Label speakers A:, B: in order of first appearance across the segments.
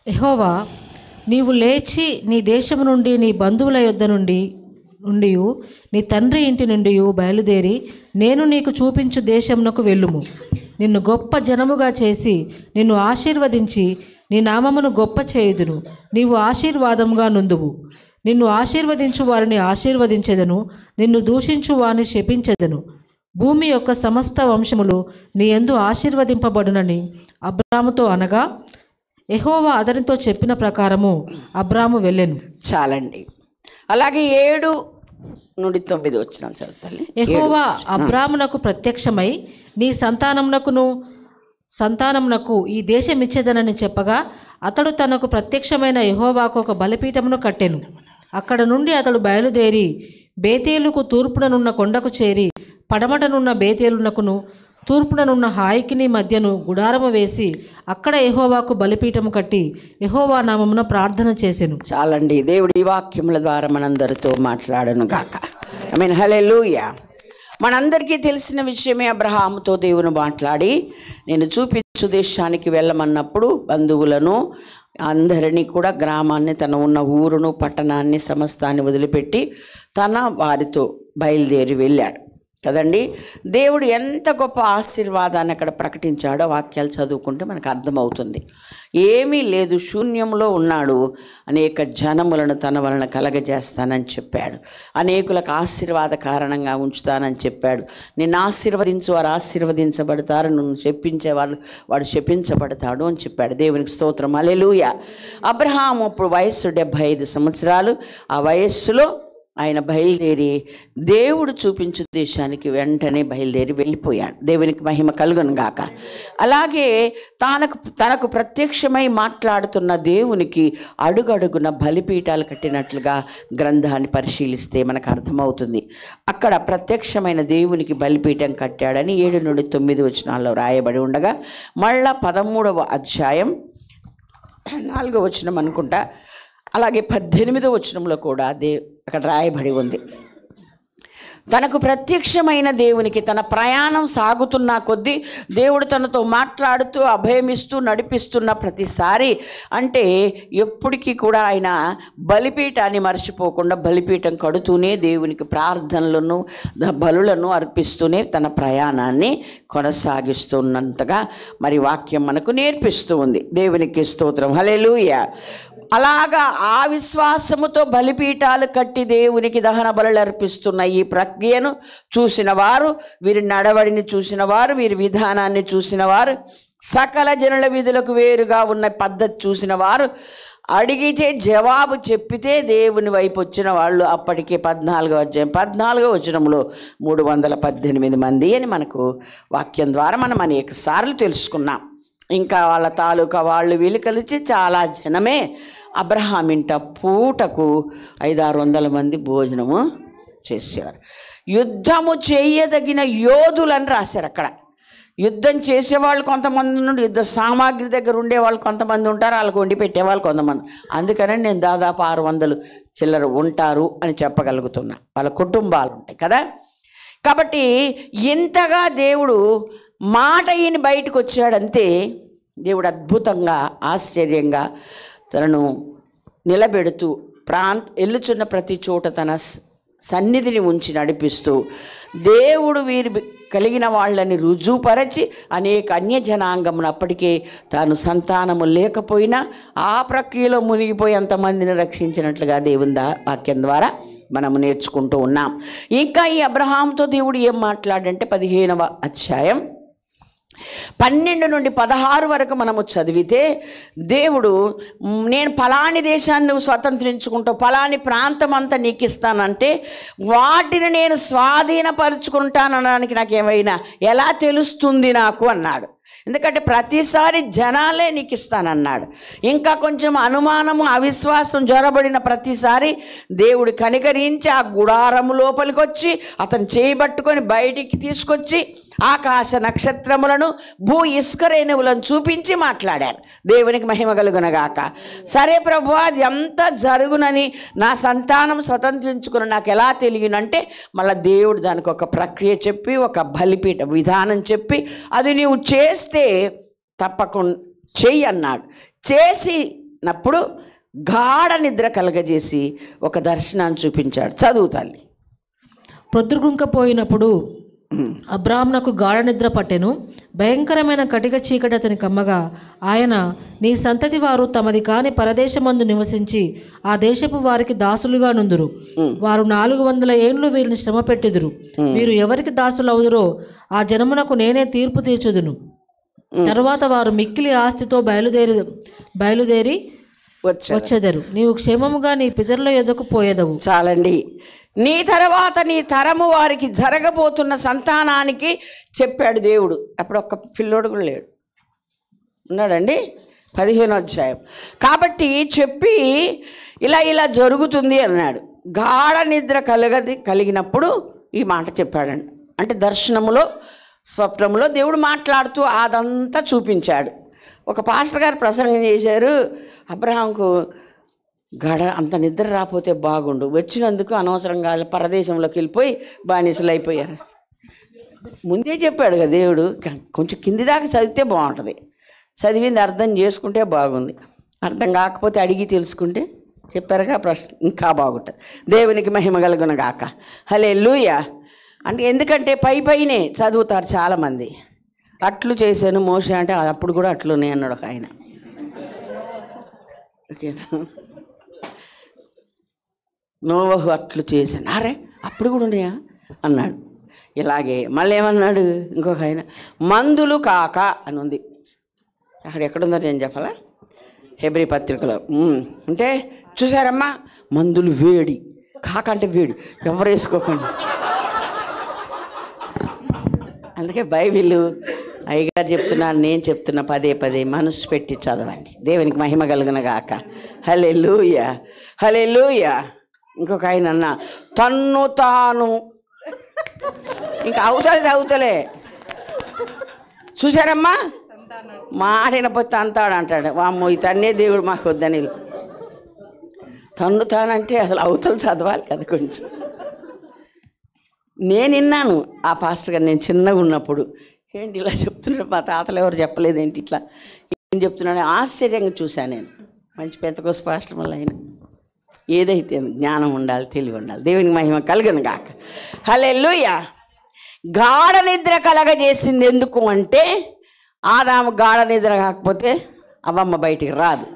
A: యెహోవా, నీవు లేచి నీ దేశము నుండి, నీ బంధువుల యొద్ద నుండి నీ తండ్రి ఇంటి నుండి బయలుదేరి నేను నీకు చూపించు దేశమునకు వెళ్ళుము. నిన్ను గొప్ప జనముగా చేసి నిన్ను ఆశీర్వదించి నీ నామమును గొప్ప చేయుదును. నీవు ఆశీర్వాదముగా నుందువు. నిన్ను ఆశీర్వదించు వారిని ఆశీర్వదించెదను, నిన్ను దూషించు వారిని శపించెదను. భూమి యొక్క సమస్త వంశములు నీ యందు ఆశీర్వదింపబడునని అబ్రాముతో అనగా, యెహోవా అతనితో చెప్పిన ప్రకారము అబ్రాము వెళ్ళెను.
B: చాలండి. అలాగే 7 నుండి 9 వచనాలు చదువుతాను.
A: యెహోవా అబ్రామునకు ప్రత్యక్షమై నీ సంతానమునకు ఈ దేశం ఇచ్చేదనని చెప్పగా, అతడు తనకు ప్రత్యక్షమైన యెహోవాకు ఒక బలిపీఠమును కట్టెను. అక్కడ నుండి అతడు బయలుదేరి బేతేలుకు తూర్పుననున్న కొండకు చేరి, పడమటనున్న బేతేలునకును తూర్పుననున్న హాయికిని మధ్యను గుడారము వేసి అక్కడ యెహోవాకు బలిపీఠము కట్టి యెహోవా నామమున ప్రార్థన చేసెను.
B: చాలండి. దేవుడి ఈ వాక్యముల ద్వారా మనందరితో మాట్లాడను గాక. ఆమేన్. హల్లెలూయా. మనందరికీ తెలిసిన విషయమే, అబ్రహాముతో దేవుని మాట్లాడి నేను చూపించు దేశానికి వెళ్ళమన్నప్పుడు బంధువులను అందరినీ కూడా, గ్రామాన్ని, తన ఉన్న ఊరును పట్టణాన్ని సమస్తాన్ని వదిలిపెట్టి తన వారితో బయలుదేరి వెళ్ళాడు కదండి. దేవుడు ఎంత గొప్ప ఆశీర్వాదాన్ని అక్కడ ప్రకటించాడో వాక్యాలు చదువుకుంటే మనకు అర్థమవుతుంది. ఏమీ లేదు, శూన్యంలో ఉన్నాడు. అనేక జనములను తన వలన కలగజేస్తానని చెప్పాడు. అనేకులకు ఆశీర్వాద కారణంగా ఉంచుతానని చెప్పాడు. నిన్ను ఆశీర్వదించు వారు ఆశీర్వదించబడతారు, నిన్ను శపించేవాళ్ళు వాడు శపించబడతాడు అని చెప్పాడు. దేవునికి స్తోత్రం. హల్లెలూయా. అబ్రహాము అప్పుడు వయస్సు 75 సంవత్సరాలు. ఆ వయస్సులో ఆయన బయలుదేరి దేవుడు చూపించు దేశానికి వెంటనే బయలుదేరి వెళ్ళిపోయాడు. దేవునికి మహిమ కలుగును గాక. అలాగే తనకు ప్రత్యక్షమై మాట్లాడుతున్న దేవునికి అడుగడుగున బలిపీఠాలు కట్టినట్లుగా గ్రంథాన్ని పరిశీలిస్తే మనకు అర్థమవుతుంది. అక్కడ ప్రత్యక్షమైన దేవునికి బలిపీఠం కట్టాడని 7 నుండి 9 వచనాల్లో రాయబడి ఉండగా, మళ్ళా 13వ అధ్యాయం 4వ వచనం అనుకుంటా, అలాగే 18వ వచనంలో కూడా అక్కడ రాయబడి ఉంది. తనకు ప్రత్యక్షమైన దేవునికి తన ప్రయాణం సాగుతున్న కొద్దీ దేవుడు తనతో మాట్లాడుతూ అభయమిస్తూ నడిపిస్తున్న ప్రతిసారి, అంటే ఎప్పటికీ కూడా ఆయన బలిపీఠాన్ని మర్చిపోకుండా బలిపీఠం కడుతూనే దేవునికి ప్రార్థనలను బలులను అర్పిస్తూనే తన ప్రయాణాన్ని కొనసాగిస్తున్నంతగా మరి వాక్యం మనకు నేర్పిస్తూ ఉంది. దేవునికి స్తోత్రం. హల్లెలూయా. అలాగా ఆ విశ్వాసముతో బలిపీఠాలు కట్టి దేవునికి దహన బలులు అర్పిస్తున్న ఈ ప్రక్రియను చూసిన వారు, వీరి నడవడిని చూసిన వారు, వీరి విధానాన్ని చూసిన వారు, సకల జనుల విధులకు వేరుగా ఉన్న పద్ధతి చూసిన వారు, అడిగితే జవాబు చెప్పితే దేవుని వైపు వచ్చిన వాళ్ళు అప్పటికే 14వ అధ్యాయం 14వ వచనంలో 318 మంది అని మనకు వాక్యం ద్వారా మనం అనేక సార్లు తెలుసుకున్నాం. ఇంకా వాళ్ళ తాలూకా వాళ్ళు వీళ్ళు కలిసి చాలా జనమే అబ్రహాం ఇంట పూటకు 500-600 మంది భోజనము చేసేవారు. యుద్ధము చేయదగిన యోధులని రాశారు అక్కడ. యుద్ధం చేసేవాళ్ళు కొంతమంది నుండి, యుద్ధ సామాగ్రి దగ్గర ఉండేవాళ్ళు కొంతమంది ఉంటారు, వాళ్ళకు వండి పెట్టేవాళ్ళు కొంతమంది. అందుకని నేను దాదాపు 600 చిల్లర ఉంటారు అని చెప్పగలుగుతున్నా. వాళ్ళ కుటుంబాలు ఉంటాయి కదా. కాబట్టి ఇంతగా దేవుడు మాట ఈయన బయటకు వచ్చాడంతే, దేవుడు అద్భుతంగా ఆశ్చర్యంగా తనను నిలబెడుతూ వెళ్ళుచున్న ప్రతి చోట తన సన్నిధిని ఉంచి నడిపిస్తూ దేవుడు వీరి కలిగిన వాళ్ళని రుజువుపరచి అనేక అన్యజనాంగమును అప్పటికే తాను సంతానము లేకపోయినా ఆ ప్రక్రియలో మునిగిపోయి అంతమందిని రక్షించినట్లుగా దేవుని వాక్యం ద్వారా మనము నేర్చుకుంటూ ఉన్నాం. ఇంకా ఈ అబ్రహాంతో దేవుడు ఏం మాట్లాడంటే 15వ అధ్యాయం 12 నుండి 16 వరకు మనము చదివితే, దేవుడు నేను ఫలాని దేశాన్ని నువ్వు స్వతంత్రించుకుంటావు, ఫలాని ప్రాంతం అంతా నీకు ఇస్తానంటే వాటిని నేను స్వాధీనపరుచుకుంటానడానికి నాకేమైనా ఎలా తెలుస్తుంది నాకు అన్నాడు. ఎందుకంటే ప్రతిసారి జనాలే నీకు ఇస్తానన్నాడు. ఇంకా కొంచెం అనుమానము అవిశ్వాసం జ్వరబడిన ప్రతిసారి దేవుడు కనికరించి ఆ గుడారం లోపలికి వచ్చి అతను చేయబట్టుకొని బయటికి తీసుకొచ్చి ఆకాశ నక్షత్రములను భూ ఇసుక రేణువులను చూపించి మాట్లాడారు. దేవునికి మహిమ కలుగునగాక. సరే ప్రభు, అది అంతా జరుగునని నా సంతానం స్వతంత్రించుకుని నాకు ఎలా తెలియనంటే మళ్ళీ దేవుడు దానికి ఒక ప్రక్రియ చెప్పి ఒక బలిపీఠ విధానం చెప్పి అది నీవు చేస్తే తప్పకుండా చెయ్యి అన్నాడు. చేసి కలిగినప్పుడు గాఢ నిద్ర కలగజేసి ఒక దర్శనాన్ని చూపించాడు. చదువు తల్లి.
A: ప్రొద్దుగుంకపోయినప్పుడు అబ్రాహామునకు గాఢ నిద్ర పట్టెను. భయంకరమైన కటిక చీకటి అతని కమ్మగా ఆయన, నీ సంతతి వారు తమది కాని పరదేశమందు నివసించి ఆ దేశపు వారికి దాసులుగా నుందురు. వారు 400 ఏండ్లు వీరిని శ్రమ పెట్టెదురు. వీరు ఎవరికి దాసులవుదురో ఆ జనమునకు నేనే తీర్పు తీర్చుదును. తరువాత వారు మిక్కిలి ఆస్తితో బయలుదేరి వచ్చెదరు. నీవు క్షేమముగా నీ పితరుల యొద్దకు పోయేదవు.
B: చాలండి. నీ తర్వాత నీ తరము వారికి జరగబోతున్న సంతానానికి చెప్పాడు దేవుడు. అప్పుడు ఒక్క పిల్లోడు కూడా లేడు, ఉన్నాడండి 15వ అధ్యాయం. కాబట్టి చెప్పి ఇలా జరుగుతుంది అన్నాడు. గాఢ నిద్ర కలిగినప్పుడు ఈ మాట చెప్పాడండి. అంటే దర్శనములో స్వప్నములో దేవుడు మాట్లాడుతూ అదంతా చూపించాడు. ఒక పాస్టర్ గారు ప్రసంగం చేశారు, అబ్రహాంకు అంత నిద్ర రాకపోతే బాగుండు, వచ్చినందుకు అనవసరంగా పరదేశంలోకి వెళ్ళిపోయి బానిసలు అయిపోయారు. ముందే చెప్పాడు కదా దేవుడు, కొంచెం కింది దాకా చదివితే బాగుంటుంది, చదివింది అర్థం చేసుకుంటే బాగుంది, అర్థం కాకపోతే అడిగి తెలుసుకుంటే చెప్పారుగా ప్రశ్న ఇంకా బాగుంటుంది. దేవునికి మహిమ కలుగును గాక. హల్లెలూయా. అంటే ఎందుకంటే పైనే చదువుతారు చాలామంది. అట్లు చేశాను మోషే అంటే అప్పుడు కూడా అట్లునే అన్నాడు ఒక ఆయన. ఓకేనా? నోవహు అట్లు చేశాను, అరే అప్పుడు కూడా ఉన్నాయా అన్నాడు. ఇలాగే మళ్ళీ ఏమన్నాడు ఇంకొక ఆయన, మందులు కాక అని ఉంది. అక్కడ ఎక్కడుందో నేను చెప్పాలా? హెబ్రీ పత్రికలో. అంటే చూసారమ్మా, మందులు వేడి, కాక అంటే వేడి, ఎవరు వేసుకోకండి. అందుకే బైబిల్ అయ్యగారు చెప్తున్నారు, నేను చెప్తున్నా, పదే మనసు పెట్టి చదవండి. దేవునికి మహిమ కలుగును గాక. హల్లెలూయా, హల్లెలూయా. ఇంకొక ఆయన అన్న, తన్ను తాను, ఇంకా అవుతలే. చూసారమ్మా, మాడినపోతే అంతాడు అంటాడు. వామ్మో, ఈ తన్నే దేవుడు మాకు వద్దని. తన్ను తానంటే అసలు అవతలు చదవాలి కదా కొంచెం. నేను విన్నాను ఆ పాస్టర్ గారు, నేను చిన్నగా ఉన్నప్పుడు, ఏంటి ఇలా చెప్తున్నాడు, మా తాతలు ఎవరు చెప్పలేదు ఏంటి ఇట్లా ఏం చెప్తున్నాడు, ఆశ్చర్యంగా చూశాను నేను. మంచి పెంతకోస్తు పాస్టర్ వల్ల ఆయన. ఏదైతే జ్ఞానం ఉండాలి, తెలివి ఉండాలి. దేవునికి మహిమ కలుగును గాక. హల్లెలూయా. గాఢ నిద్ర కలగజేసింది ఎందుకు అంటే, ఆదాము గాఢ నిద్ర కాకపోతే అవ్వమ్మ బయటికి రాదు.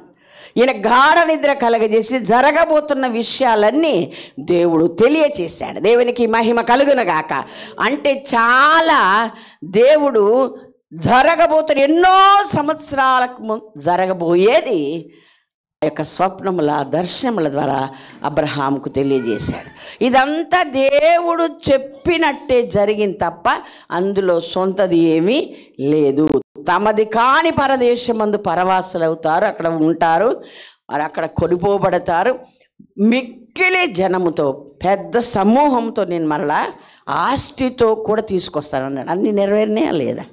B: ఈయన గాఢ నిద్ర కలగజేసి జరగబోతున్న విషయాలన్నీ దేవుడు తెలియచేశాడు. దేవునికి మహిమ కలుగును గాక. అంటే చాలా దేవుడు జరగబోతున్న ఎన్నో సంవత్సరాలకు జరగబోయేది ఆ యొక్క స్వప్నముల దర్శనముల ద్వారా అబ్రహాముకు తెలియజేశాడు. ఇదంతా దేవుడు చెప్పినట్టే జరిగింది తప్ప అందులో సొంతది ఏమీ లేదు. తమది కాని పరదేశమందు పరవాసులు అవుతారు, అక్కడ ఉంటారు, మరి అక్కడ కొనిపోబడతారు. మిక్కిలి జనముతో, పెద్ద సమూహంతో నేను మరలా ఆస్తితో కూడా తీసుకొస్తాను అన్నాడు. అన్నీ నెరవేరినాయా లేదా?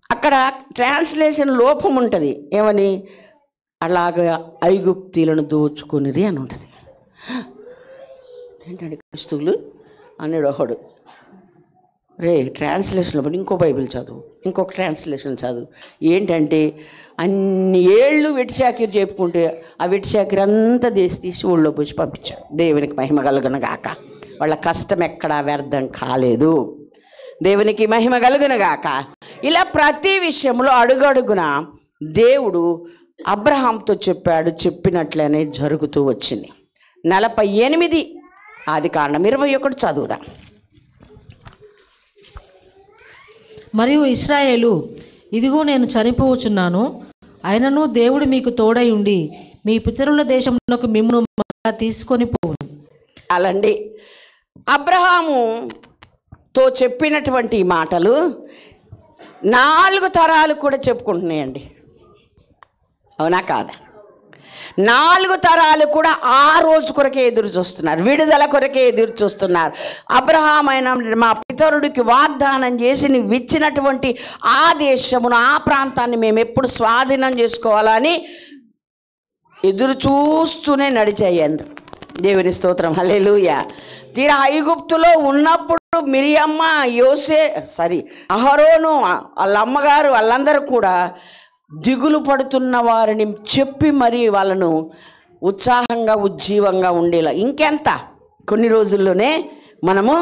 B: అక్కడ ట్రాన్స్లేషన్ లోపం ఉంటుంది. ఏమని? అలాగా ఐగుప్తీలను దోచుకొనిరి అని ఉంటుంది. ఏంటంటే క్రిస్తువులు అన్నాడు ఒకడు. రే ట్రాన్స్లేషన్లో పడి ఇంకో బైబిల్ చదువు, ఇంకొక ట్రాన్స్లేషన్ చదువు. ఏంటంటే అన్ని ఏళ్ళు వెటిచాకిరి చెప్పుకుంటే ఆ వెటిచాకిరి అంతా తీసి ఊళ్ళో పోసి పంపించాడు. దేవునికి మహిమ కలుగును గాక. వాళ్ళ కష్టం ఎక్కడా వ్యర్థం కాలేదు. దేవునికి మహిమ కలుగును గాక. ఇలా ప్రతి విషయంలో అడుగడుగున దేవుడు అబ్రహాంతో చెప్పాడు, చెప్పినట్లనే జరుగుతూ వచ్చింది. 48 ఆదికాండం 21 చదువుదాం.
A: మరియు ఇశ్రాయేలు, ఇదిగో నేను చనిపోవచ్చున్నాను, అయినను దేవుడు మీకు తోడై ఉండి మీ పితరుల దేశమునకు మిమ్మును తీసుకొని పోవును.
B: అలాండి అబ్రహాముతో చెప్పినటువంటి మాటలు 4 తరాలు కూడా చెప్పుకుంటున్నాయండి. అవునా కాదా? 4 తరాలు కూడా ఆ రోజు కొరకే ఎదురు చూస్తున్నారు, విడుదల కొరకే ఎదురు చూస్తున్నారు. అబ్రహాం అయిన మా పితరుడికి వాగ్దానం చేసి నువ్వు ఇచ్చినటువంటి ఆ దేశమును, ఆ ప్రాంతాన్ని మేము ఎప్పుడు స్వాధీనం చేసుకోవాలని ఎదురు చూస్తూనే నడిచాయందరు. దేవుని స్తోత్రం. హల్లెలూయా. తీరా ఐగుప్తులో ఉన్నప్పుడు మిరియమ్మ, అహరోను, వాళ్ళ అమ్మగారు, వాళ్ళందరూ కూడా దిగులు పడుతున్న వారిని చెప్పి మరి వాళ్ళను ఉత్సాహంగా ఉజ్జీవంగా ఉండేలా ఇంకెంత కొన్ని రోజుల్లోనే మనము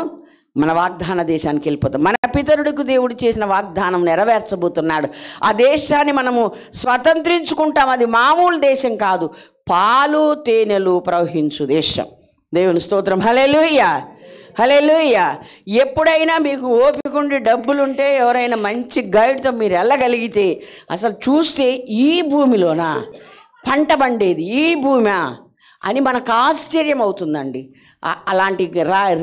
B: మన వాగ్దాన దేశానికి వెళ్ళిపోతాం. మన పితరుడికి దేవుడు చేసిన వాగ్దానం నెరవేర్చబోతున్నాడు. ఆ దేశాన్ని మనము స్వతంత్రించుకుంటాం. అది మామూలు దేశం కాదు, పాలు తేనెలు ప్రవహించు దేశం. దేవుని స్తోత్రం. హల్లెలూయా, హల్లెలూయా. ఎప్పుడైనా మీకు ఓపిక ఉండి డబ్బులుంటే ఎవరైనా మంచి గైడ్తో మీరు వెళ్ళగలిగితే అసలు చూస్తే ఈ భూమిలోనా పంట పండేది, ఈ భూమి అని మనకు ఆశ్చర్యం అవుతుందండి. అలాంటి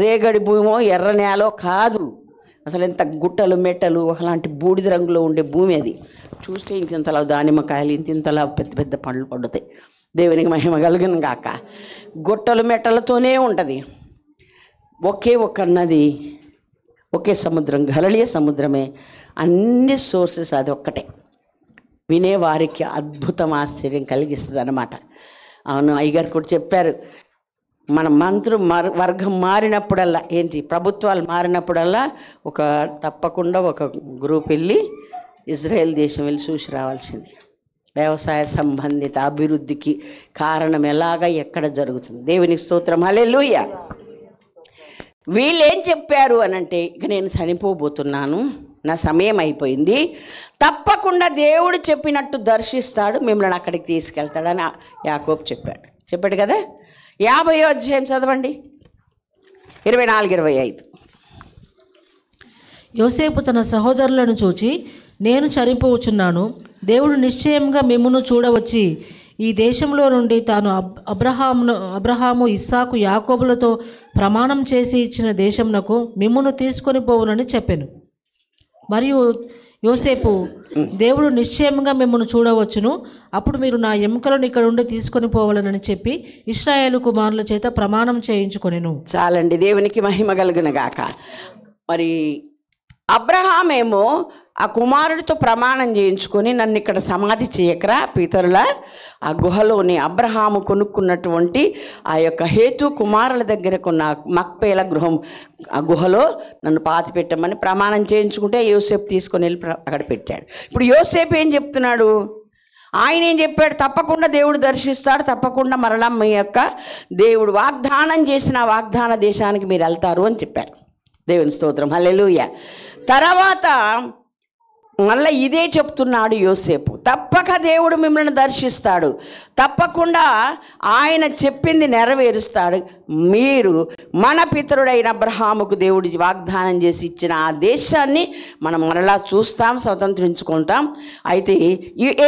B: రేగడి భూమో ఎర్ర నేలో కాదు, అసలు ఎంత గుట్టలు మెట్టలు అలాంటి బూడిద రంగులో ఉండే భూమి అది. చూస్తే ఇంతింతలా దానిమ్మకాయలు ఇంతింతలా పెద్ద పెద్ద పండ్లు పండుతాయి. దేవునికి మహిమ కలుగును గాక. గుట్టలు మెట్టలతోనే ఉంటుంది. ఒకే ఒక నది, ఒకే సముద్రం, గలిలయ సముద్రమే. అన్ని సోర్సెస్ అది ఒక్కటే. వినేవారికి అద్భుతం ఆశ్చర్యం కలిగిస్తుంది అన్నమాట. అవును, అయ్యగారు కూడా చెప్పారు, మన వర్గం మారినప్పుడల్లా ఏంటి, ప్రభుత్వాలు మారినప్పుడల్లా తప్పకుండా ఒక గ్రూప్ వెళ్ళి ఇజ్రాయెల్ దేశం వెళ్ళి చూసి రావాల్సింది. వ్యవసాయ సంబంధిత అభివృద్ధికి కారణం ఎలాగా ఎక్కడ జరుగుతుంది. దేవునికి స్తోత్రం. హల్లెలూయా. వీళ్ళు ఏం చెప్పారు అనంటే, ఇక నేను చనిపోబోతున్నాను, నా సమయం అయిపోయింది, తప్పకుండా దేవుడు చెప్పినట్టు దర్శిస్తాడు, మిమ్మల్ని అక్కడికి తీసుకెళ్తాడని యాకోబు చెప్పాడు కదా. 50వ అధ్యాయం చదవండి, 24-25.
A: యోసేపు తన సహోదరులను చూచి, నేను చనిపోవచ్చున్నాను, దేవుడు నిశ్చయంగా మిమ్మును చూడవచ్చి ఈ దేశంలో నుండి తాను అబ్రహాము ఇస్సాకు యాకోబులతో ప్రమాణం చేసి ఇచ్చిన దేశంనకు మిమ్మును తీసుకొని పోవునని చెప్పెను. మరియు యోసేపు, దేవుడు నిశ్చయంగా మిమ్మల్ని చూడవచ్చును, అప్పుడు మీరు నా ఎముకలను ఇక్కడ నుండి తీసుకొని పోవాలని చెప్పి ఇశ్రాయేలు కుమారుల చేత ప్రమాణం చేయించుకొనెను.
B: చాలండి, దేవునికి మహిమ కలుగును గాక. మరి అబ్రహామేమో ఆ కుమారుడితో ప్రమాణం చేయించుకొని, నన్ను ఇక్కడ సమాధి చేయకరా పితరుల ఆ గుహలోని అబ్రహాము కొనుక్కున్నటువంటి ఆ యొక్క హేతు కుమారుల దగ్గర కొన్న మక్పేల గృహం ఆ గుహలో నన్ను పాతి పెట్టమని ప్రమాణం చేయించుకుంటే యోసేపు తీసుకొని వెళ్ళి అక్కడ పెట్టాడు. ఇప్పుడు యోసేపు ఏం చెప్తున్నాడు, ఆయన ఏం చెప్పాడు, తప్పకుండా దేవుడు దర్శిస్తాడు, తప్పకుండా మరలా మీ యొక్క దేవుడు వాగ్దానం చేసిన వాగ్దాన దేశానికి మీరు వెళ్తారు అని చెప్పారు. దేవుని స్తోత్రం. హల్లెలూయా. తర్వాత మళ్ళీ ఇదే చెప్తున్నాడు యోసేపు, తప్పక దేవుడు మిమ్మల్ని దర్శిస్తాడు, తప్పకుండా ఆయన చెప్పింది నెరవేరుస్తాడు, మీరు మన పితరుడైన అబ్రహాముకు దేవుడి వాగ్దానం చేసి ఇచ్చిన ఆ దేశాన్ని మనం మరలా చూస్తాం, స్వతంత్రించుకుంటాం. అయితే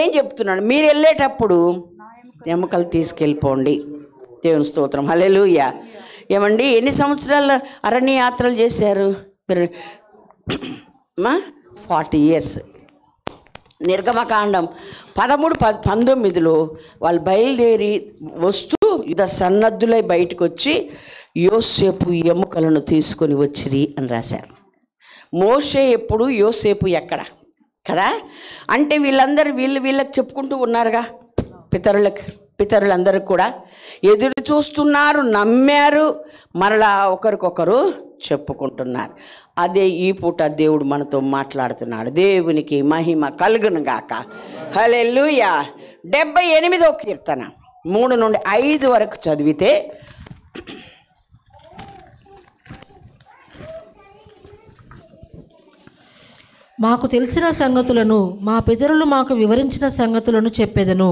B: ఏం చెప్తున్నాడు, మీరు వెళ్ళేటప్పుడు ఎముకలు తీసుకెళ్ళిపోండి. దేవుని స్తోత్రం. హల్లెలూయా. ఏమండి, ఎన్ని సంవత్సరాలు అరణ్య యాత్రలు చేశారు మీరు? 40 years. నిర్గమకాండం 13-19లో వాళ్ళు బయలుదేరి వస్తూ యుద్ధ సన్నద్ధులై బయటకు వచ్చి యోసేపు ఎముకలను తీసుకొని వచ్చిరి అని రాశారు. మోషే ఎప్పుడు, యోసేపు ఎక్కడ కదా. అంటే వీళ్ళకి చెప్పుకుంటూ ఉన్నారుగా, పితరులందరూ కూడా ఎదురు చూస్తున్నారు, నమ్మారు, మరలా ఒకరికొకరు చెప్పుకుంటున్నారు. అదే ఈ పూట దేవుడు మనతో మాట్లాడుతున్నాడు. దేవునికి మహిమ కలుగును గాక. హల్లెలూయా. 78వ కీర్తన 3-5 వరకు చదివితే,
A: మాకు తెలిసిన సంగతులను, మా పితరులు మాకు వివరించిన సంగతులను చెప్పెదను.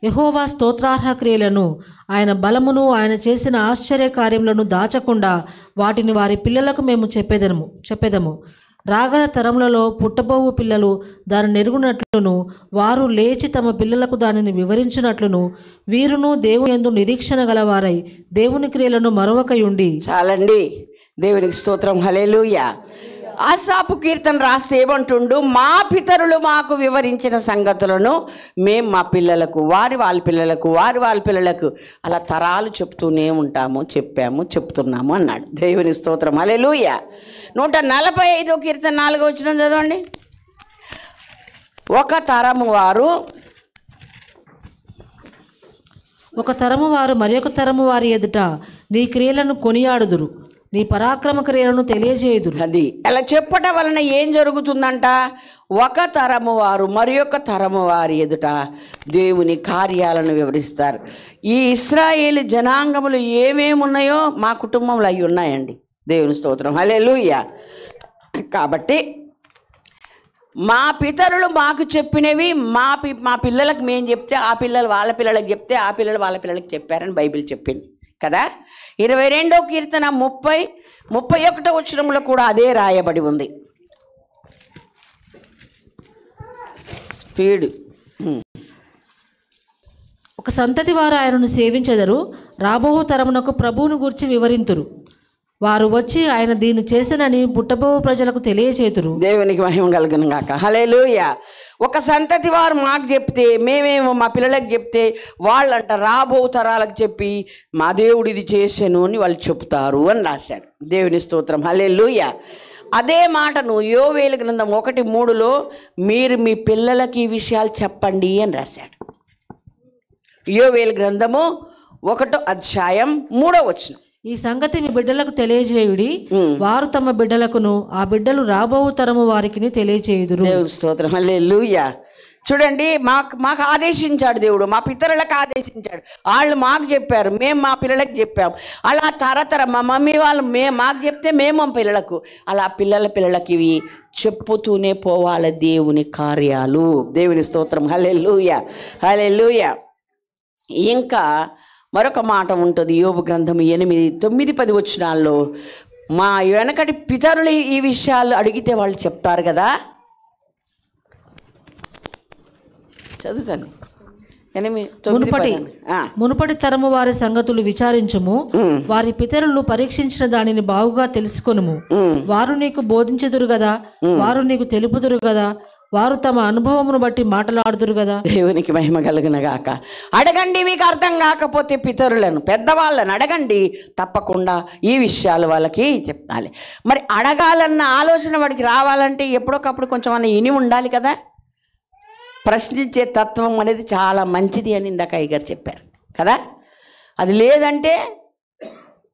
A: యెహోవా స్తోత్రార్హ క్రియలను, ఆయన బలమును, ఆయన చేసిన ఆశ్చర్య కార్యములను దాచకుండా వాటిని వారి పిల్లలకు మేము చెప్పెదము. రాగల తరములలో పుట్టబోవు పిల్లలు దాన్ని నెరుగునట్లును, వారు లేచి తమ పిల్లలకు దానిని వివరించినట్లును, వీరును దేవుని యందు నిరీక్షణ గలవారై దేవుని క్రియలను మరొకయుండి.
B: చాలండి, దేవునికి స్తోత్రం. హల్లెలూయా. ఆసాపు కీర్తన రాస్తే ఏమంటుండు, మా పితరులు మాకు వివరించిన సంగతులను మేము మా పిల్లలకు, వాళ్ళ పిల్లలకు అలా తరాలు చెప్తూనే ఉంటాము, చెప్తున్నాము అన్నాడు. దేవుని స్తోత్రం. హల్లెలూయా. 145వ కీర్తన 4వ వచనం చదవండి. ఒక తరము వారు మరి ఒక తరము వారి ఎదుట నీ క్రియలను కొనియాడుదురు,
A: నీ పరాక్రమ క్రియలను తెలియజేయుదురు.
B: అది అలా చెప్పటం వలన ఏం జరుగుతుందంట? ఒక తరము వారు మరి ఒక తరము వారి ఎదుట దేవుని కార్యాలను వివరిస్తారు. ఈ ఇశ్రాయేలు జనాంగములు ఏమేమి ఉన్నాయో మా కుటుంబంలో అవి ఉన్నాయండి. దేవుని స్తోత్రం, హల్లెలూయా. కాబట్టి మా పితరులు మాకు చెప్పినవి మా పిల్లలకు మేము చెప్తే ఆ పిల్లలు వాళ్ళ పిల్లలకు చెప్తే ఆ పిల్లలు వాళ్ళ పిల్లలకు చెప్పారని బైబిల్ చెప్పింది కదా. 22వ కీర్తన 31వ వచనంలో కూడా అదే రాయబడి ఉంది. స్పీడ్.
A: ఒక సంతతి వారు ఆయనను సేవించెదరు, రాబో తరమునకు ప్రభువును గూర్చి వివరింతురు. వారు వచ్చి ఆయన దీన్ని చేసినని పుట్టబో ప్రజలకు తెలియచేతురు.
B: దేవునికి మహిమ కలుగును గాక, హల్లెలూయా. ఒక సంతతి వారు మాకు చెప్తే, మేమేమో మా పిల్లలకు చెప్తే, వాళ్ళంట రాబో తరాలకు చెప్పి మా దేవుడు ఇది చేశాను అని వాళ్ళు చెప్తారు అని రాశాడు. దేవుని స్తోత్రం, హల్లెలూయా. అదే మాటను యోవేలు గ్రంథం 1:3లో మీరు మీ పిల్లలకి ఈ విషయాలు చెప్పండి అని రాశాడు. యోవేలు గ్రంథము 1వ అధ్యాయం 3వ వచనం.
A: ఈ సంగతి మీ బిడ్డలకు తెలియజేయుడి, వారు తమ బిడ్డలకును ఆ బిడ్డలు రాబో తరము వారికి తెలియచేయుదురు.
B: దేవుని స్తోత్రం, హల్లెలూయా. చూడండి, మాకు ఆదేశించాడు దేవుడు, మా పితరులకు ఆదేశించాడు. వాళ్ళు మాకు చెప్పారు, మేము మా పిల్లలకు చెప్పాం. అలా తరతర మా మమ్మీ వాళ్ళు మాకు చెప్తే మేము మా పిల్లలకు, అలా పిల్లలకి ఇవి చెప్పుతూనే పోవాలి దేవుని కార్యాలు. దేవుని స్తోత్రం, హల్లెలూయా, హల్లెలూయా. ఇంకా మరొక మాట ఉంటుంది యోబు గ్రంథం 8, 9, 10 వచనాల్లో మా వెనకటి పితరులు ఈ విషయాలు అడిగితే వాళ్ళు చెప్తారు కదా. చదువుతాను.
A: మునుపటి తరము వారి సంగతులు విచారించుము, వారి పితరులు పరీక్షించిన దానిని బాగుగా తెలుసుకొనుము. వారు నీకు బోధించుదురు కదా, వారు నీకు తెలుపుదురు కదా, వారు తమ అనుభవమును బట్టి మాట్లాడుదురు కదా.
B: దేవునికి మహిమ కలుగును గాక. అడగండి, మీకు అర్థం కాకపోతే పితరులను పెద్దవాళ్ళని అడగండి, తప్పకుండా ఈ విషయాలు వాళ్ళకి చెప్తాలి. మరి అడగాలన్న ఆలోచన వాడికి రావాలంటే ఎప్పుడొకప్పుడు కొంచెం అన్న ఇని ఉండాలి కదా. ప్రశ్నించే తత్వం అనేది చాలా మంచిది అని ఇందాక అయ్యగారు చెప్పారు కదా. అది లేదంటే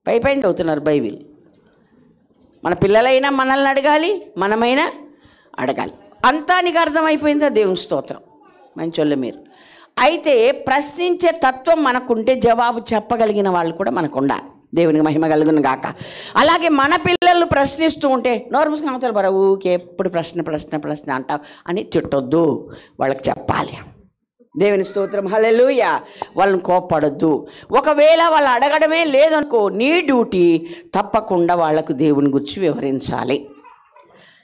B: పైన చదువుతున్నారు బైబిల్. మన పిల్లలైనా మనల్ని అడగాలి, మనమైనా అడగాలి. అంతా నీకు అర్థమైపోయిందా? దేవుని స్తోత్రం, మంచోళ్ళు మీరు. అయితే ప్రశ్నించే తత్వం మనకుంటే జవాబు చెప్పగలిగిన వాళ్ళు కూడా మనకు ఉండాలి. దేవునికి మహిమ కలుగును గాక. అలాగే మన పిల్లలు ప్రశ్నిస్తూ ఉంటే నోరు మూసుకుని అవతల బరా, ఊకే ఎప్పుడు ప్రశ్న అంటావు అని తిట్టొద్దు, వాళ్ళకి చెప్పాలి. దేవుని స్తోత్రం, హల్లెలూయా. వాళ్ళని కోప్పడొద్దు. ఒకవేళ వాళ్ళు అడగడమే లేదనుకో, నీ డ్యూటీ తప్పకుండా వాళ్ళకు దేవుని గురించి వివరించాలి.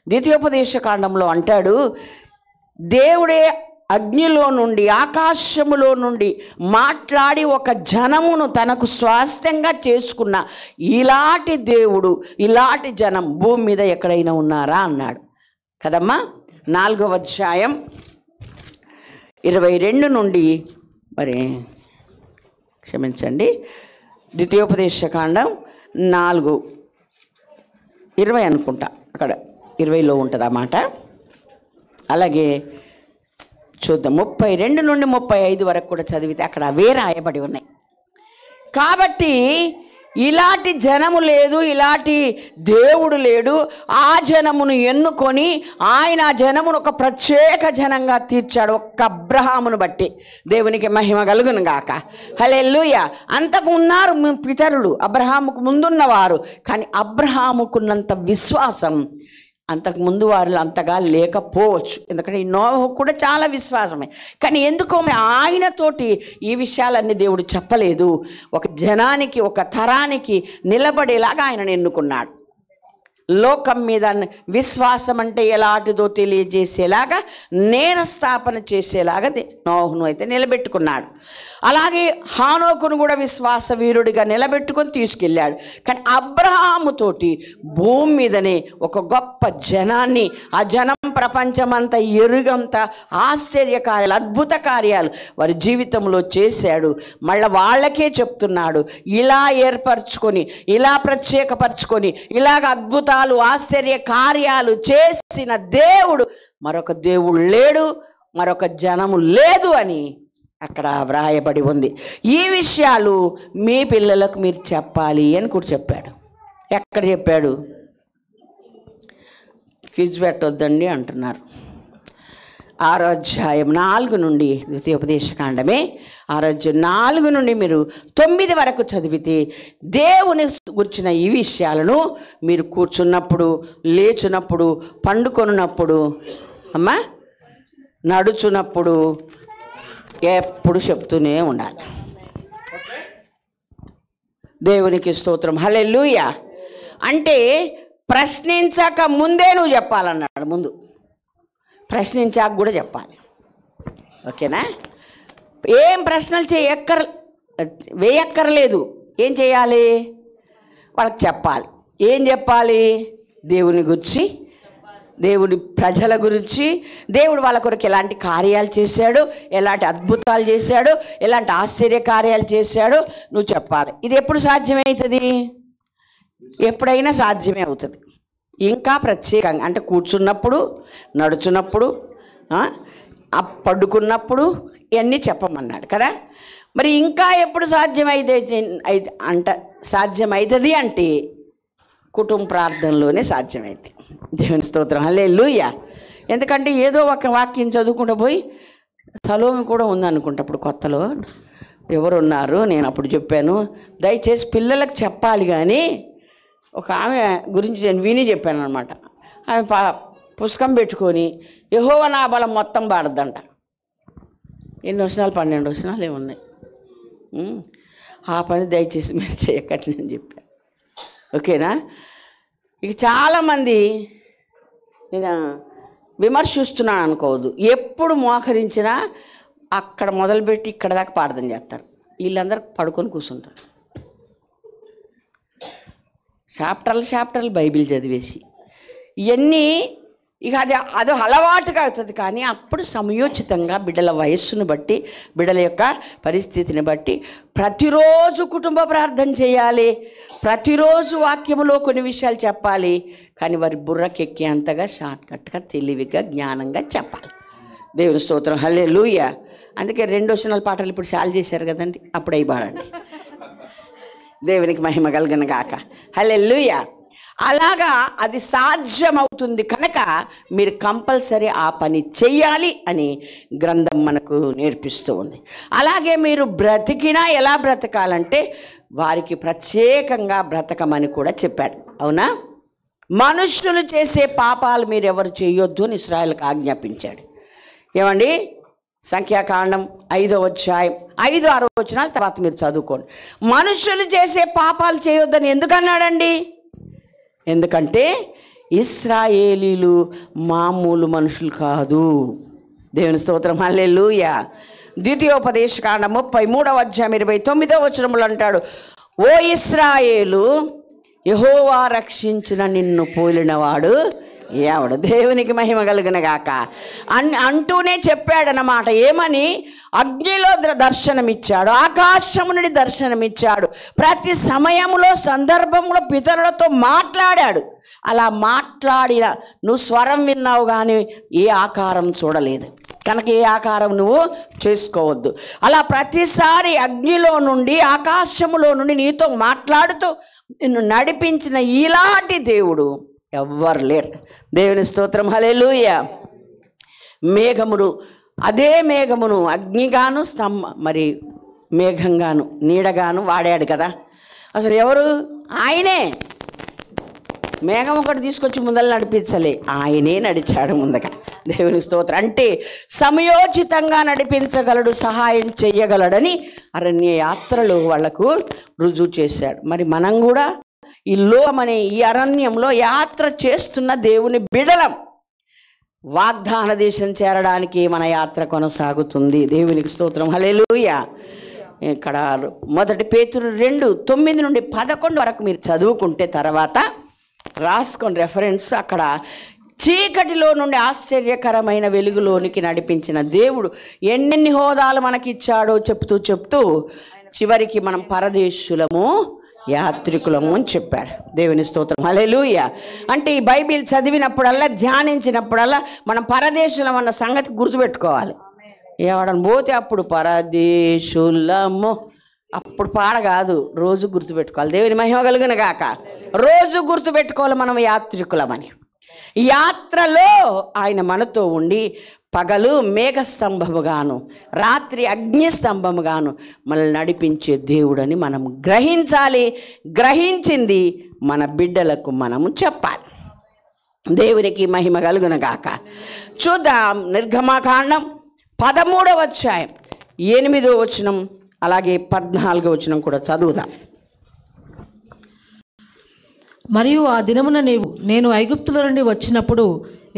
B: ద్వితీయోపదేశ కాండంలో అంటాడు, దేవుడే అగ్నిలో నుండి ఆకాశములో నుండి మాట్లాడి ఒక జనమును తనకు స్వాస్థ్యంగా చేసుకున్న ఇలాంటి దేవుడు, ఇలాంటి జనం భూమి మీద ఎక్కడైనా ఉన్నారా అన్నాడు కదమ్మా. 4వ అధ్యాయం 22 నుండి క్షమించండి, ద్వితీయోపదేశ కాండం 4:20 అనుకుంటా, అక్కడ 20లో ఉంటుంది అన్నమాట. అలాగే చూద్దాం, 32 నుండి 35 వరకు కూడా చదివితే అక్కడ అవే రాయబడి ఉన్నాయి. కాబట్టి ఇలాంటి జనము లేదు, ఇలాంటి దేవుడు లేడు. ఆ జనమును ఎన్నుకొని ఆయన ఆ జనమును ఒక ప్రత్యేక జనంగా తీర్చాడు, ఒక్క అబ్రహామును బట్టి. దేవునికి మహిమ కలుగును గాక, హల్లెలూయా. అంతకు ఉన్నారు పితరులు, అబ్రహాముకు ముందున్నవారు, కానీ అబ్రహాముకున్నంత విశ్వాసం అంతకుముందు వారు అంతగా లేకపోవచ్చు. ఎందుకంటే ఈ నోహు కూడా చాలా విశ్వాసమే, కానీ ఎందుకో ఆయనతోటి ఈ విషయాలన్నీ దేవుడు చెప్పలేదు. ఒక జనానికి, ఒక తరానికి నిలబడేలాగా ఆయనను ఎన్నుకున్నాడు. లోకం మీద విశ్వాసం అంటే ఎలాంటిదో తెలియజేసేలాగా, నేరస్థాపన చేసేలాగా నోహును అయితే నిలబెట్టుకున్నాడు. అలాగే హానోకును కూడా విశ్వాస వీరుడిగా నిలబెట్టుకొని తీసుకెళ్ళాడు. కానీ అబ్రహాముతోటి భూమి మీదనే ఒక గొప్ప జనాన్ని, ఆ జనం ప్రపంచమంతా ఎరుగంత ఆశ్చర్యకార్యాలు, అద్భుత కార్యాలు వారి జీవితంలో చేశాడు. మళ్ళీ వాళ్ళకే చెప్తున్నాడు, ఇలా ఏర్పరచుకొని, ఇలా ప్రత్యేకపరచుకొని, ఇలాగ అద్భుతాలు, ఆశ్చర్య కార్యాలు చేసిన దేవుడు మరొక దేవుడు లేడు, మరొక జనము లేదు అని అక్కడ వ్రాయబడి ఉంది. ఈ విషయాలు మీ పిల్లలకు మీరు చెప్పాలి అని కూడా చెప్పాడు. ఎక్కడ చెప్పాడు? క్విజ్ పెట్టొద్దండి అంటున్నారు. 6వ అధ్యాయం 4 నుండి, ద్వితీయోపదేశకాండమే 6వ అధ్యాయం 4 నుండి మీరు 9 వరకు చదివితే దేవుని గురించిన ఈ విషయాలను మీరు కూర్చున్నప్పుడు, లేచున్నప్పుడు, పండుకొనున్నప్పుడు, అమ్మా నడుచున్నప్పుడు ఎప్పుడు చెప్తూనే ఉండాలి. దేవునికి స్తోత్రం. హల్లెలూయా. అంటే ప్రశ్నించక ముందే నువ్వు చెప్పాలన్నాడు. ముందు ప్రశ్నించాక కూడా చెప్పాలి. ఓకేనా? ఏం ప్రశ్నలు వేయక్కర్లేదు. ఏం చేయాలి? వాళ్ళకి చెప్పాలి. ఏం చెప్పాలి? దేవుని గురించి, దేవుడి ప్రజల గురించి, దేవుడు వాళ్ళ కొరకు ఎలాంటి కార్యాలు చేశాడు, ఎలాంటి అద్భుతాలు చేశాడు, ఎలాంటి ఆశ్చర్య కార్యాలు చేశాడు నువ్వు చెప్పాలి. ఇది ఎప్పుడు సాధ్యమవుతుంది? ఎప్పుడైనా సాధ్యమే అవుతుంది. ఇంకా ప్రత్యేకంగా అంటే కూర్చున్నప్పుడు, నడుచున్నప్పుడు, పడుకున్నప్పుడు ఇవన్నీ చెప్పమన్నాడు కదా. మరి ఇంకా ఎప్పుడు సాధ్యమవుతుంది అంటే కుటుంబ ప్రార్థనలోనే సాధ్యమైంది. దేవుని స్తోత్రం. హల్లెలూయా. ఎందుకంటే ఏదో ఒక వాక్యం చదువుకుంటూ పోయి, సలోమి కూడా ఉందనుకుంటా అప్పుడు కొత్తలో, ఎవరున్నారు నేను అప్పుడు చెప్పాను, దయచేసి పిల్లలకు చెప్పాలి కానీ ఒక ఆమె గురించి నేను విని చెప్పాను అనమాట. ఆమె పుస్తకం పెట్టుకొని యెహోవా నా బలం మొత్తం పాడద్దంట. ఎన్ని వచనాలు? 12 వచనాలు ఏమున్నాయి. ఆ పని దయచేసి మీరు చేయకండి అని చెప్పాను. ఓకేనా? ఇక చాలామంది నేను విమర్శిస్తున్నాను అనుకోవద్దు. ఎప్పుడు మోకరించినా అక్కడ మొదలుపెట్టి ఇక్కడ దాకా ప్రార్థన చేస్తారు. వీళ్ళందరూ పడుకొని కూర్చుంటారు. చాప్టర్లు బైబిల్ చదివేసి ఇవన్నీ ఇక అది అలవాటుగా అవుతుంది. కానీ అప్పుడు సమయోచితంగా బిడ్డల వయస్సును బట్టి, బిడ్డల యొక్క పరిస్థితిని బట్టి ప్రతిరోజు కుటుంబ ప్రార్థన చేయాలి. ప్రతిరోజు వాక్యములో కొన్ని విషయాలు చెప్పాలి. కానీ వారి బుర్రకెక్కేంతగా షార్ట్కట్గా, తెలివిగా, జ్ఞానంగా చెప్పాలి. దేవుని స్తోత్రం. హల్లెలూయా. అందుకే 2 వచనాల పాటలు ఇప్పుడు చాలు చేశారు కదండి. అప్పుడు అవి పాడండి. దేవునికి మహిమ కలుగును గాక. హల్లెలూయా. అలాగా అది సాధ్యమవుతుంది కనుక మీరు కంపల్సరీ ఆ పని చెయ్యాలి అని గ్రంథం మనకు నేర్పిస్తూ ఉంది. అలాగే మీరు బ్రతికినా ఎలా బ్రతకాలంటే వారికి ప్రత్యేకంగా బ్రతకమని కూడా చెప్పాడు. అవునా? మనుష్యులు చేసే పాపాలు మీరు ఎవరు చేయొద్దు అని ఇశ్రాయేలుకు ఆజ్ఞాపించాడు. ఏమండి? సంఖ్యాకాండం 5వ అధ్యాయం 5-6 వచనాల తర్వాత మీరు చదువుకోండి. మనుషులు చేసే పాపాలు చేయొద్దని ఎందుకన్నాడండి? ఎందుకంటే ఇశ్రాయేలీలు మామూలు మనుషులు కాదు. దేవుని స్తోత్రం. హల్లెలూయా. ద్వితీయోపదేశకాండం 33వ అధ్యాయం 29వ వచనములో అంటాడు, ఓ ఇశ్రాయేలు, యెహోవా రక్షించిన నిన్ను పోలినవాడు ఎవడు? దేవునికి మహిమ కలుగును గాక. అంటూనే చెప్పాడనమాట. ఏమని? అగ్నిలో దర్శనమిచ్చాడు, ఆకాశము నుండి దర్శనమిచ్చాడు, ప్రతి సమయంలో సందర్భంలో పితరులతో మాట్లాడాడు. అలా మాట్లాడిన నువ్వు స్వరం విన్నావు కానీ ఏ ఆకారం చూడలేదు కనుక ఏ ఆకారం నువ్వు చేసుకోవద్దు. అలా ప్రతిసారి అగ్నిలో నుండి, ఆకాశములో నుండి నీతో మాట్లాడుతూ నిన్ను నడిపించిన ఇలాంటి దేవుడు ఎవ్వరు లేరు. దేవుని స్తోత్రం. హల్లెలూయా. మేఘమును, అదే మేఘమును అగ్నిగాను మరి మేఘంగాను నీడగాను వాడాడు కదా. అసలు ఎవరు? ఆయనే. మేఘం ఒకటి తీసుకొచ్చి ముందర నడిపించలే, ఆయనే నడిచాడు ముందుగా. దేవుని స్తోత్రం. అంటే సమయోచితంగా నడిపించగలడు, సహాయం చెయ్యగలడని అరణ్య యాత్రలో వాళ్లకు రుజువు చేశాడు. మరి మనం కూడా ఈ లోకమనే ఈ అరణ్యంలో యాత్ర చేస్తున్న దేవుని బిడలం. వాగ్దాన దేశం చేరడానికి మన యాత్ర కొనసాగుతుంది. దేవునికి స్తోత్రం. హల్లెలూయా. ఇక్కడ 1 పేతురు 2:9 నుండి 11 వరకు మీరు చదువుకుంటే తర్వాత రాసుకోండి రెఫరెన్స్. అక్కడ చీకటిలో నుండి ఆశ్చర్యకరమైన వెలుగులోనికి నడిపించిన దేవుడు ఎన్నెన్ని హోదాలు మనకిచ్చాడో చెప్తూ చివరికి మనం పరదేశులము, యాత్రికులము అని చెప్పాడు. దేవుని స్తోత్రం. హల్లెలూయా. అంటే ఈ బైబిల్ చదివినప్పుడల్లా, ధ్యానించినప్పుడల్లా మనం పరదేశులం అన్న సంగతి గుర్తుపెట్టుకోవాలి. ఎవడని పోతే అప్పుడు పరదేశులము అప్పుడు పాడ కాదు, రోజు గుర్తుపెట్టుకోవాలి. దేవుని మహిమ కలుగును గాక. రోజు గుర్తుపెట్టుకోవాలి మనం యాత్రికులమని. యాత్రలో ఆయన మనతో ఉండి పగలు మేఘస్తంభముగాను రాత్రి అగ్నిస్తంభముగాను మనల్ని నడిపించే దేవుడని మనం గ్రహించాలి. గ్రహించింది మన బిడ్డలకు మనము చెప్పాలి. దేవునికి మహిమ కలుగునగాక. చూద్దాం నిర్గమకాండం 13వ అధ్యాయం 8వ వచనం అలాగే 14వ వచనం కూడా చదువుదాం.
A: మరియు ఆ దినమున నేను ఐగుప్తుల నుండి వచ్చినప్పుడు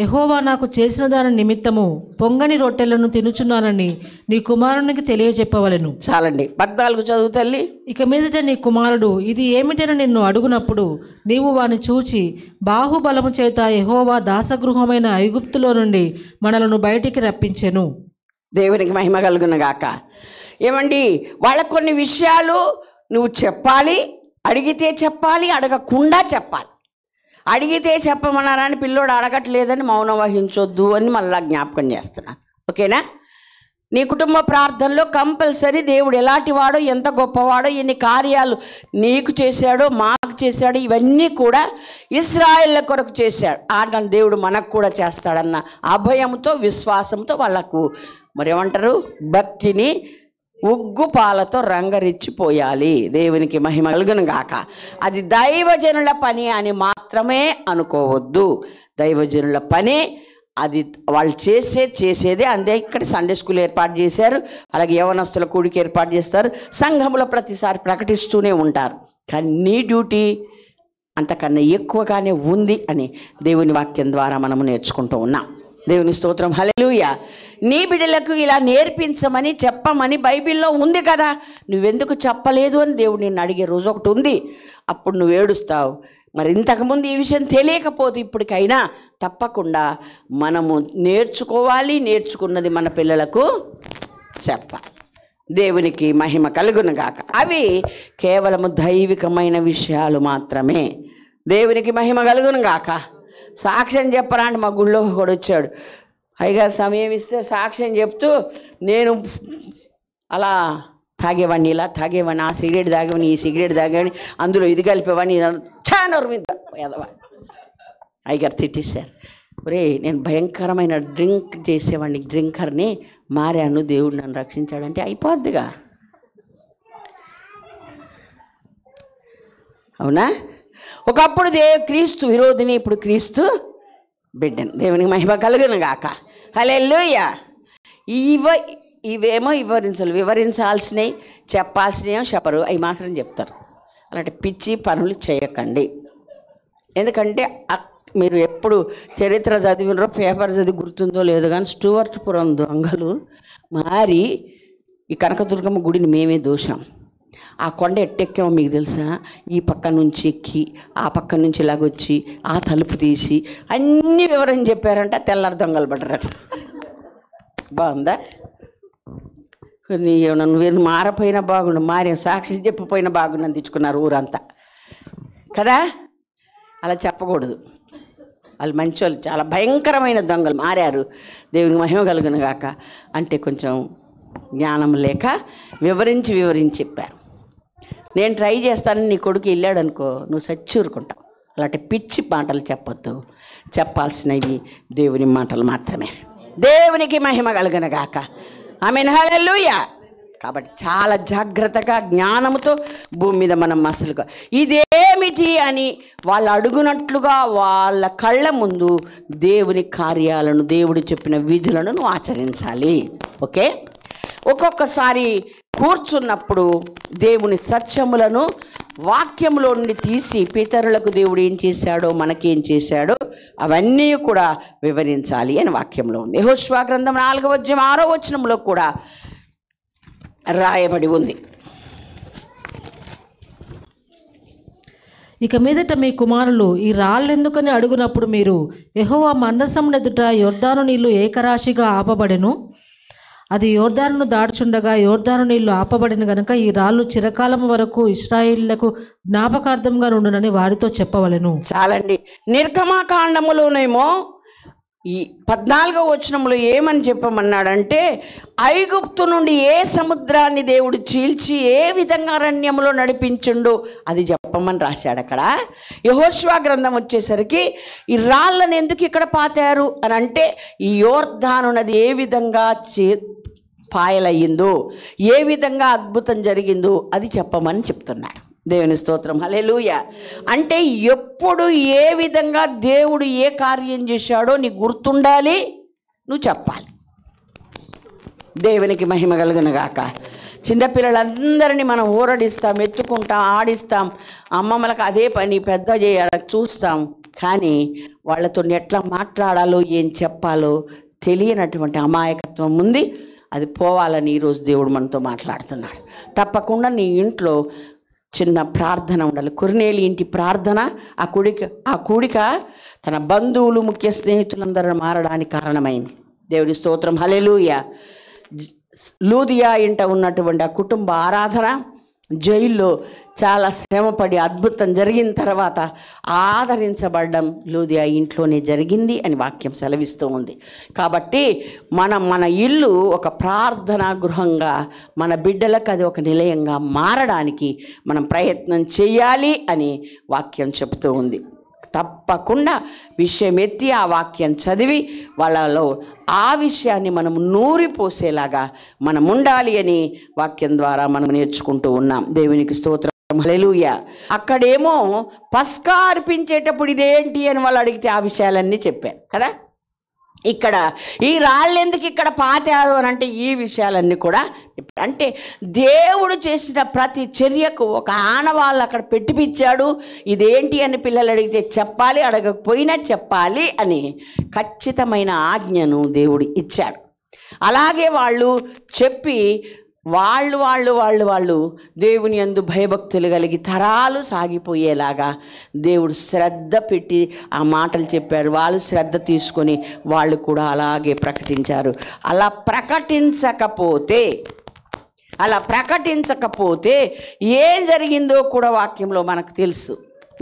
A: యెహోవా నాకు చేసిన దాని నిమిత్తము పొంగని రొట్టెలను తినుచున్నానని నీ కుమారునికి తెలియజెప్పవలెను.
B: చాలండి. 14 చదువు తల్లి.
A: ఇక మీదట నీ కుమారుడు ఇది ఏమిటని నిన్ను అడుగునప్పుడు నీవు వాని చూచి బాహుబలము చేత యెహోవా దాసగృహమైన ఐగుప్తులో నుండి మనలను బయటికి రప్పించెను.
B: దేవునికి మహిమ కలుగునగాక. ఏమండి, వాళ్ళకు కొన్ని విషయాలు నువ్వు చెప్పాలి, అడిగితే చెప్పాలి, అడగకుండా చెప్పాలి. అడిగితే చెప్పమన్నారని పిల్లోడు అడగట్లేదని మౌనం వహించొద్దు అని మళ్ళా జ్ఞాపకం చేస్తున్నాను. ఓకేనా? నీ కుటుంబ ప్రార్థనలో కంపల్సరీ దేవుడు ఎలాంటి వాడో, ఎంత గొప్పవాడో, ఎన్ని కార్యాలు నీకు చేశాడో, మాకు చేశాడో, ఇవన్నీ కూడా ఇశ్రాయేళ్ల కొరకు చేశాడు. ఆట దేవుడు మనకు కూడా చేస్తాడన్న అభయంతో, విశ్వాసంతో వాళ్ళకు మరేమంటారు, భక్తిని ఉగ్గుపాలతో రంగరిచ్చిపోయాలి. దేవునికి మహిమ కలుగును గాక. అది దైవజనుల పని అని మాత్రమే అనుకోవద్దు. దైవజనుల పని అది, వాళ్ళు చేసేదే. అంతే. ఇక్కడ సండే స్కూల్ ఏర్పాటు చేశారు, అలాగే యవనస్తుల కూడికి ఏర్పాటు చేస్తారు, సంఘంలో ప్రతిసారి ప్రకటిస్తూనే ఉంటారు. కానీ నీ డ్యూటీ అంతకన్నా ఎక్కువగానే ఉంది అని దేవుని వాక్యం ద్వారా మనము నేర్చుకుంటూ ఉన్నాం. దేవుని స్తోత్రం. హల్లెలూయా. నీ బిడ్డలకు ఇలా నేర్పించమని చెప్పమని బైబిల్లో ఉంది కదా, నువ్వెందుకు చెప్పలేదు అని దేవుడు నిన్ను అడిగే రోజు ఒకటి ఉంది. అప్పుడు నువ్వు ఏడుస్తావు. మరి ఇంతకుముందు ఈ విషయం తెలియకపోతే ఇప్పటికైనా తప్పకుండా మనము నేర్చుకోవాలి. నేర్చుకున్నది మన పిల్లలకు చెప్పాలి. దేవునికి మహిమ కలుగును గాక. అవి కేవలము దైవికమైన విషయాలు మాత్రమే. దేవునికి మహిమ కలుగును గాక. సాక్ష్యం చెప్పరా అంటే మా గుళ్ళో కూడా వచ్చాడు. అయ్యగారు సమయం ఇస్తే సాక్ష్యం చెప్తూ నేను అలా తాగేవాడిని, ఇలా తాగేవాడిని, ఆ సిగరెట్ తాగేవాడిని, ఈ సిగరెట్ తాగేవాడిని, అందులో ఇది కలిపేవాడిని, చానరు మీద ఎదవా. అయ్యగారు తిట్టేశారు. ఒరే, నేను భయంకరమైన డ్రింక్ చేసేవాడిని, డ్రింకర్ని మారాను, దేవుడు నన్ను రక్షించాడంటే అయిపోద్దిగా. అవునా? ఒకప్పుడు క్రీస్తు విరోధిని, ఇప్పుడు క్రీస్తు బిడ్డను. దేవునికి మహిమ కలుగును గాక. హల్లెలూయా. ఇవేమో వివరించాల్సినవి, చెప్పాల్సినవి చెప్పరు, అవి మాత్రం చెప్తారు. అలాంటి పిచ్చి పనులు చేయకండి. ఎందుకంటే మీరు ఎప్పుడు చరిత్ర చదివినరో, పేపర్ చదివి గుర్తుందో లేదో కానీ స్టూవర్ట్పురం దొంగలు మారి ఈ కనకదుర్గమ్మ గుడిని మేమే దోషాం. ఆ కొండ ఎట్టెక్కామో మీకు తెలుసా? ఈ పక్క నుంచి ఎక్కి ఆ పక్క నుంచి ఇలాగొచ్చి ఆ తలుపు తీసి అన్ని వివరం చెప్పారంట. తెల్లారి దొంగలు పడ్డారట. బాగుందా? నువ్వేం మారపోయినా బాగుండు, మారే సాక్షి చెప్పిపోయినా బాగుండు తెచ్చుకున్నారు ఊరంతా కదా. అలా చెప్పకూడదు. వాళ్ళు మంచోళ్ళు, చాలా భయంకరమైన దొంగలు మారారు. దేవునికి మహిమ కలుగును గాక. అంటే కొంచెం జ్ఞానం లేక వివరించి చెప్పారు. నేను ట్రై చేస్తానని నీ కొడుకు వెళ్ళాడు అనుకో, నువ్వు సచ్చూరుకుంటావు. అలాంటి పిచ్చి మాటలు చెప్పొద్దు. చెప్పాల్సినవి దేవుని మాటలు మాత్రమే. దేవునికి మహిమ కలుగును గాక. ఆమేన్. హల్లెలూయా. కాబట్టి చాలా జాగ్రత్తగా జ్ఞానంతో భూమి మీద మనం మసలుగా ఇదేమిటి అని వాళ్ళు అడుగునట్లుగా వాళ్ళ కళ్ళ ముందు దేవుని కార్యాలను, దేవుడు చెప్పిన విధులను నువ్వు ఆచరించాలి. ఓకే? ఒక్కొక్కసారి కూర్చున్నప్పుడు దేవుని సత్యములను వాక్యములో నుండి తీసి పితరులకు దేవుడు ఏం చేశాడో, మనకేం చేశాడో అవన్నీ కూడా వివరించాలి అని వాక్యంలో ఉంది. యెహోషువ గ్రంథం 4వ అధ్యాయం 6వ వచనంలో కూడా రాయబడి ఉంది.
A: ఇక మీదట మీ కుమారులు ఈ రాళ్ళెందుకని అడుగునప్పుడు మీరు యెహోవా మందసమునెదుట యొర్దాను నీళ్లు ఏకరాశిగా ఆపబడెను, అది యోర్దానును దాడుచుండగా యోర్దాను నీళ్లు ఆపబడిన గనుక ఈ రాళ్ళు చిరకాలం వరకు ఇశ్రాయేలులకు జ్ఞాపకార్థంగా నుండునని వారితో చెప్పవలెను.
B: చాలండి. నిర్గమకాండములోనేమో ఈ 14వ వచనంలో ఏమని చెప్పమన్నాడంటే, ఐగుప్తు నుండి ఏ సముద్రాన్ని దేవుడు చీల్చి ఏ విధంగా అరణ్యములో నడిపించుండో అది చెప్ప చెప్పమని రాశాడు అక్కడ. యెహోషువ గ్రంథం వచ్చేసరికి ఈ రాళ్ళను ఎందుకు ఇక్కడ పాతారు అని అంటే, ఈ యోర్దాను నది ఏ విధంగా పాయలయ్యిందో, ఏ విధంగా అద్భుతం జరిగిందో అది చెప్పమని చెప్తున్నాడు. దేవుని స్తోత్రం, హల్లెలూయా. అంటే ఎప్పుడు ఏ విధంగా దేవుడు ఏ కార్యం చేశాడో నీకు గుర్తుండాలి, నువ్వు చెప్పాలి. దేవునికి మహిమ కలుగును గాక. చిన్నపిల్లలందరినీ మనం ఊరడిస్తాం, ఎత్తుకుంటాం, ఆడిస్తాం, అమ్మమ్మలకు అదే పని పెద్ద చేయాలి చూస్తాం. కానీ వాళ్ళతో ఎట్లా మాట్లాడాలో ఏం చెప్పాలో తెలియనటువంటి అమాయకత్వం ఉంది. అది పోవాలని ఈరోజు దేవుడు మనతో మాట్లాడుతున్నాడు. తప్పకుండా నీ ఇంట్లో చిన్న ప్రార్థన ఉండాలి. కొర్నేలి ఇంటి ప్రార్థన ఆ కూడిక తన బంధువులు, ముఖ్య స్నేహితులందరూ మారడానికి కారణమైంది. దేవుడి స్తోత్రం, హల్లెలూయా. లూదియా ఇంట ఉన్నటువంటి ఆ కుటుంబ ఆరాధన జైల్లో చాలా శ్రమపడి అద్భుతం జరిగిన తర్వాత ఆదరించబడడం లూదియా ఇంట్లోనే జరిగింది అని వాక్యం సెలవిస్తూ ఉంది. కాబట్టి మన ఇల్లు ఒక ప్రార్థనా గృహంగా, మన బిడ్డలకు అది ఒక నిలయంగా మారడానికి మనం ప్రయత్నం చేయాలి అని వాక్యం చెబుతూ ఉంది. తప్పకుండా విషయం ఎత్తి ఆ వాక్యం చదివి వాళ్ళలో ఆ విషయాన్ని మనం నూరిపోసేలాగా మనం ఉండాలి అని వాక్యం ద్వారా మనం నేర్చుకుంటూ ఉన్నాం. దేవునికి స్తోత్రం, హల్లెలూయా. అక్కడేమో పస్కా అర్పించేటప్పుడు ఇదేంటి అని వాళ్ళు అడిగితే ఆ విషయాలన్నీ చెప్పాను కదా. ఇక్కడ ఈ రాళ్ళు ఎందుకు ఇక్కడ పాతారు అని అంటే ఈ విషయాలన్నీ కూడా అంటే దేవుడు చేసిన ప్రతి చర్యకు ఒక ఆనవాళ్ళు అక్కడ పెట్టిపిచ్చాడు. ఇదేంటి అని పిల్లలు అడిగితే చెప్పాలి, అడగకపోయినా చెప్పాలి అని ఖచ్చితమైన ఆజ్ఞను దేవుడు ఇచ్చాడు. అలాగే వాళ్ళు చెప్పి వాళ్ళు దేవుని యందు భయభక్తులు కలిగి తరాలు సాగిపోయేలాగా దేవుడు శ్రద్ధ పెట్టి ఆ మాటలు చెప్పారు. వాళ్ళు శ్రద్ధ తీసుకొని వాళ్ళు కూడా అలాగే ప్రకటించారు. అలా ప్రకటించకపోతే ఏం జరిగిందో కూడా వాక్యంలో మనకు తెలుసు.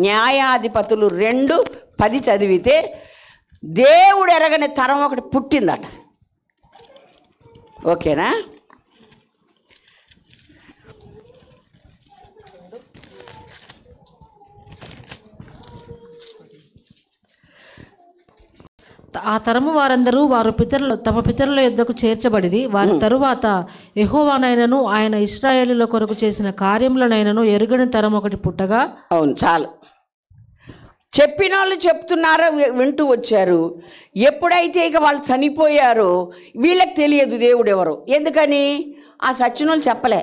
B: న్యాయాధిపతులు 2:10 చదివితే దేవుడు ఎరగని తరం ఒకటి పుట్టిందట. ఓకేనా?
A: ఆ తరము వారందరూ తమ పితరుల యొద్దకు చేర్చబడిరి. వారి తరువాత యెహోవానైనను ఆయన ఇశ్రాయేలుల కొరకు చేసిన కార్యములనైనను ఎరుగని తరం ఒకటి పుట్టగా.
B: అవును, చాలు. చెప్పిన వాళ్ళు చెప్తున్నారు, వింటూ వచ్చారు. ఎప్పుడైతే ఇక వాళ్ళు చనిపోయారో వీళ్ళకి తెలియదు దేవుడు ఎవరు. ఎందుకని? ఆ సచ్చిన వాళ్ళు చెప్పలే.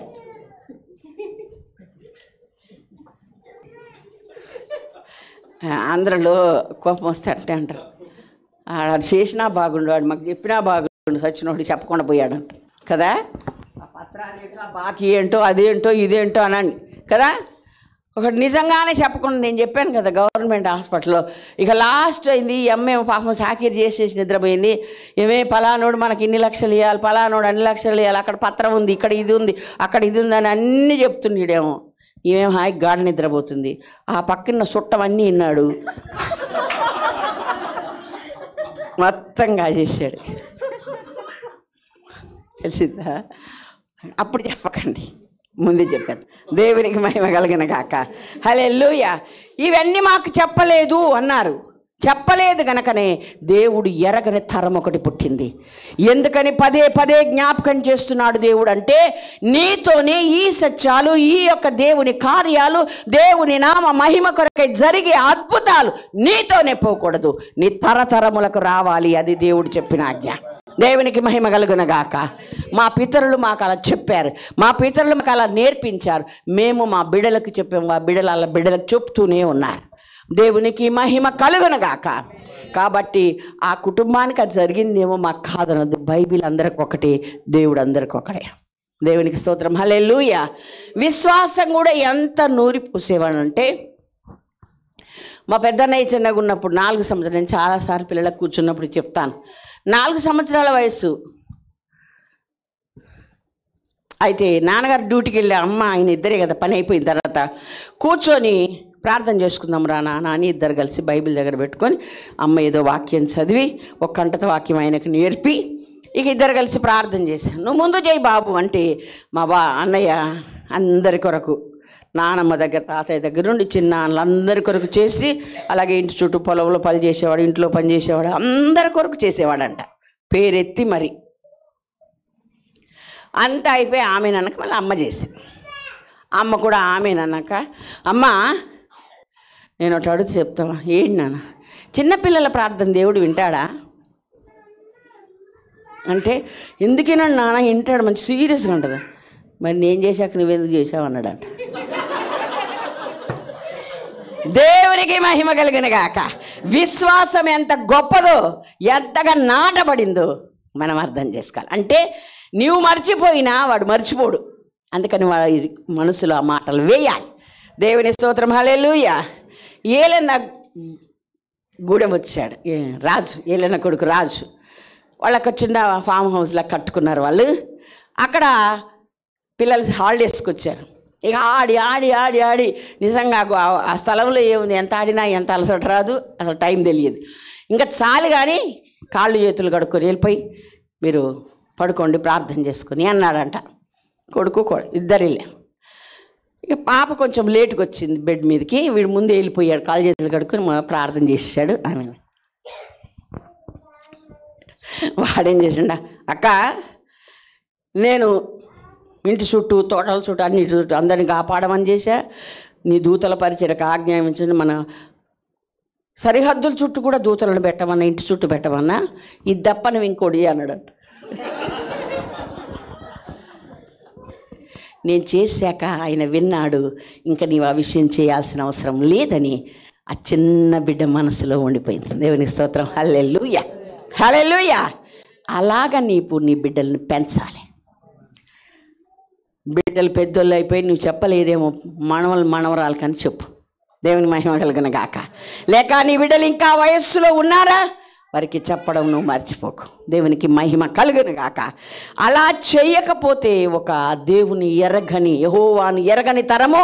B: ఆంధ్రలో కోపం వస్తే అంటే అంటారు, ఆడు చేసినా బాగుండు, వాడు మాకు చెప్పినా బాగుండు, సచ్చినోడు చెప్పకుండా పోయాడంట కదా. ఆ పత్రాలు ఏంటో, ఆ బాకీ ఏంటో, అదేంటో ఇదేంటో అనండి కదా. ఒకటి నిజంగానే చెప్పకుండా నేను చెప్పాను కదా గవర్నమెంట్ హాస్పిటల్లో ఇక లాస్ట్ అయింది. ఎమ్మేమో పాపం సాకిరి చేసేసి నిద్రపోయింది. ఏమే పలానోడు మనకి ఇన్ని లక్షలు ఇవ్వాలి, పలానోడు అన్ని లక్షలు ఇవ్వాలి, అక్కడ పత్రం ఉంది, ఇక్కడ ఇది ఉంది, అక్కడ ఇది ఉంది అని అన్నీ చెప్తున్నాడేమో. ఈమెం హాయి గాఢ నిద్రపోతుంది. ఆ పక్కన చుట్టం అన్నీ విన్నాడు, మొత్తంగా చేశాడు. తెలిసిందా? అప్పుడు చెప్పకండి, ముందే చెప్పాను. దేవునికి మహిమ కలిగిన గాక. హల్లెలూయా. ఇవన్నీ మాకు చెప్పలేదు అన్నారు. చెప్పలేదు గనకనే దేవుడు ఎరగని తరం ఒకటి పుట్టింది. ఎందుకని పదే పదే జ్ఞాపకం చేస్తున్నాడు దేవుడు అంటే, నీతోనే ఈ సత్యాలు, ఈ యొక్క దేవుని కార్యాలు, దేవుని నామ మహిమ కొరకై జరిగే అద్భుతాలు నీతోనే పోకూడదు, నీ తరతరములకు రావాలి. అది దేవుడు చెప్పిన ఆజ్ఞ. దేవునికి మహిమ కలుగునగాక. మా పితరులు మాకు అలా చెప్పారు, మా పితరులు మాకు అలా నేర్పించారు, మేము మా బిడ్డలకు చెప్పాము, మా బిడ్డలు అలా బిడ్డలకు చెప్తూనే ఉన్నారు. దేవునికి మహిమ కలుగునగాక. కాబట్టి ఆ కుటుంబానికి అది జరిగిందేమో మాకు కాదనద్దు. బైబిల్ అందరికి ఒకటి, దేవుడు అందరికి ఒకటే. దేవునికి స్తోత్రం, హల్లెలూయా. విశ్వాసం కూడా ఎంత నూరిపోసేవాడంటే, మా పెద్దన్నయ్య చిన్నగా ఉన్నప్పుడు 4 సంవత్సరాలు, నేను చాలాసార్లు పిల్లలకు కూర్చున్నప్పుడు చెప్తాను, 4 సంవత్సరాల వయసు అయితే నాన్నగారు డ్యూటీకి వెళ్ళి అమ్మ ఆయన ఇద్దరే కదా, పని అయిపోయిన తర్వాత కూర్చొని ప్రార్థన చేసుకుందాం రా నాన్న అని ఇద్దరు కలిసి బైబిల్ దగ్గర పెట్టుకొని అమ్మ ఏదో వాక్యం చదివి ఒక కంటత వాక్యం ఆయనకు నేర్పి ఇక ఇద్దరు కలిసి ప్రార్థన చేశాను. నువ్వు ముందు చేయి బాబు అంటే మా అన్నయ్య అందరి కొరకు నానమ్మ దగ్గర తాతయ్య దగ్గర నుండి చిన్నాన్నలందరి కొరకు చేసి, అలాగే ఇంటి చుట్టూ పొలంలో పని చేసేవాడు, ఇంట్లో పని చేసేవాడు, అందరి కొరకు చేసేవాడంట పేరెత్తి. మరి అంతా అయిపోయి ఆమెనన్నాక మళ్ళీ అమ్మ చేసి, అమ్మ కూడా ఆమెనన్నాక, అమ్మ నేను ఒకటి అడుగుతూ చెప్తావా? ఏంటి నాన్న? చిన్నపిల్లల ప్రార్థన దేవుడు వింటాడా అంటే, ఎందుకేనా నాన్న వింటాడు, మంచి సీరియస్గా ఉంటుంది. మరి నేను చేశాక నువ్వెందుకు చేసావు అన్నాడంట. దేవునికి మహిమ కలిగిన గాక. విశ్వాసం ఎంత గొప్పదో, ఎంతగా నాటబడిందో మనం అర్థం చేసుకోవాలి. అంటే నీవు మర్చిపోయినా వాడు మర్చిపోడు, అందుకని వాడి మనసులో ఆ మాటలు వేయాలి. దేవుని స్తోత్రం, హల్లెలూయా. ఏలన్న గూడెం వచ్చాడు రాజు, ఏలన్న కొడుకు రాజు. వాళ్ళకు చిన్న ఫామ్ హౌస్లా కట్టుకున్నారు వాళ్ళు. అక్కడ పిల్లలు హాలిడేస్కి వచ్చారు. ఇక ఆడి ఆడి ఆడి ఆడి నిజంగా ఆ స్థలంలో ఏముంది, ఎంత ఆడినా ఎంత అలసట రాదు, అసలు టైం తెలియదు. ఇంకా చాలు కానీ కాళ్ళు చేతులు కడుక్కొని వెళ్ళిపోయి మీరు పడుకోండి ప్రార్థన చేసుకొని అన్నాడంట. కొడుకు ఇద్దరిలే. ఇక పాప కొంచెం లేటుగా వచ్చింది బెడ్ మీదకి, వీడు ముందే వెళ్ళిపోయాడు, కాళ్ళు చేతులు కడుక్కొని ప్రార్థన చేసాడు. ఆమె వాడేం చేసిండా, అక్క నేను ఇంటి చుట్టూ తోటల చుట్టూ అన్నిటి చుట్టూ అందరిని కాపాడమని చేశా, నీ దూతల పరిచయకు ఆజ్ఞాపించండి, మన సరిహద్దుల చుట్టూ కూడా దూతలను పెట్టమన్నా, ఇంటి చుట్టూ పెట్టమన్నా, ఇది తప్ప నువ్వు ఇంకోటి అన్నాడంట. నేను చేశాక ఆయన విన్నాడు, ఇంకా నీవు ఆ విషయం చేయాల్సిన అవసరం లేదని ఆ చిన్న బిడ్డ మనసులో ఉండిపోయింది. దేవుని స్తోత్రం, హల్లెలూయా హల్లెలూయా. అలాగా నీవు నీ బిడ్డల్ని పెంచాలి. బిడ్డలు పెద్దోళ్ళు అయిపోయి నువ్వు చెప్పలేదేమో మనవరాలు కానీ చెప్పు. దేవుని మహిమ కలుగును గాక. లేక నీ బిడ్డలు ఇంకా వయస్సులో ఉన్నారా, వారికి చెప్పడం నువ్వు మర్చిపోకు. దేవునికి మహిమ కలుగును గాక. అలా చేయకపోతే ఒక దేవుని ఎరగని, యెహోవాను ఎరగని తరము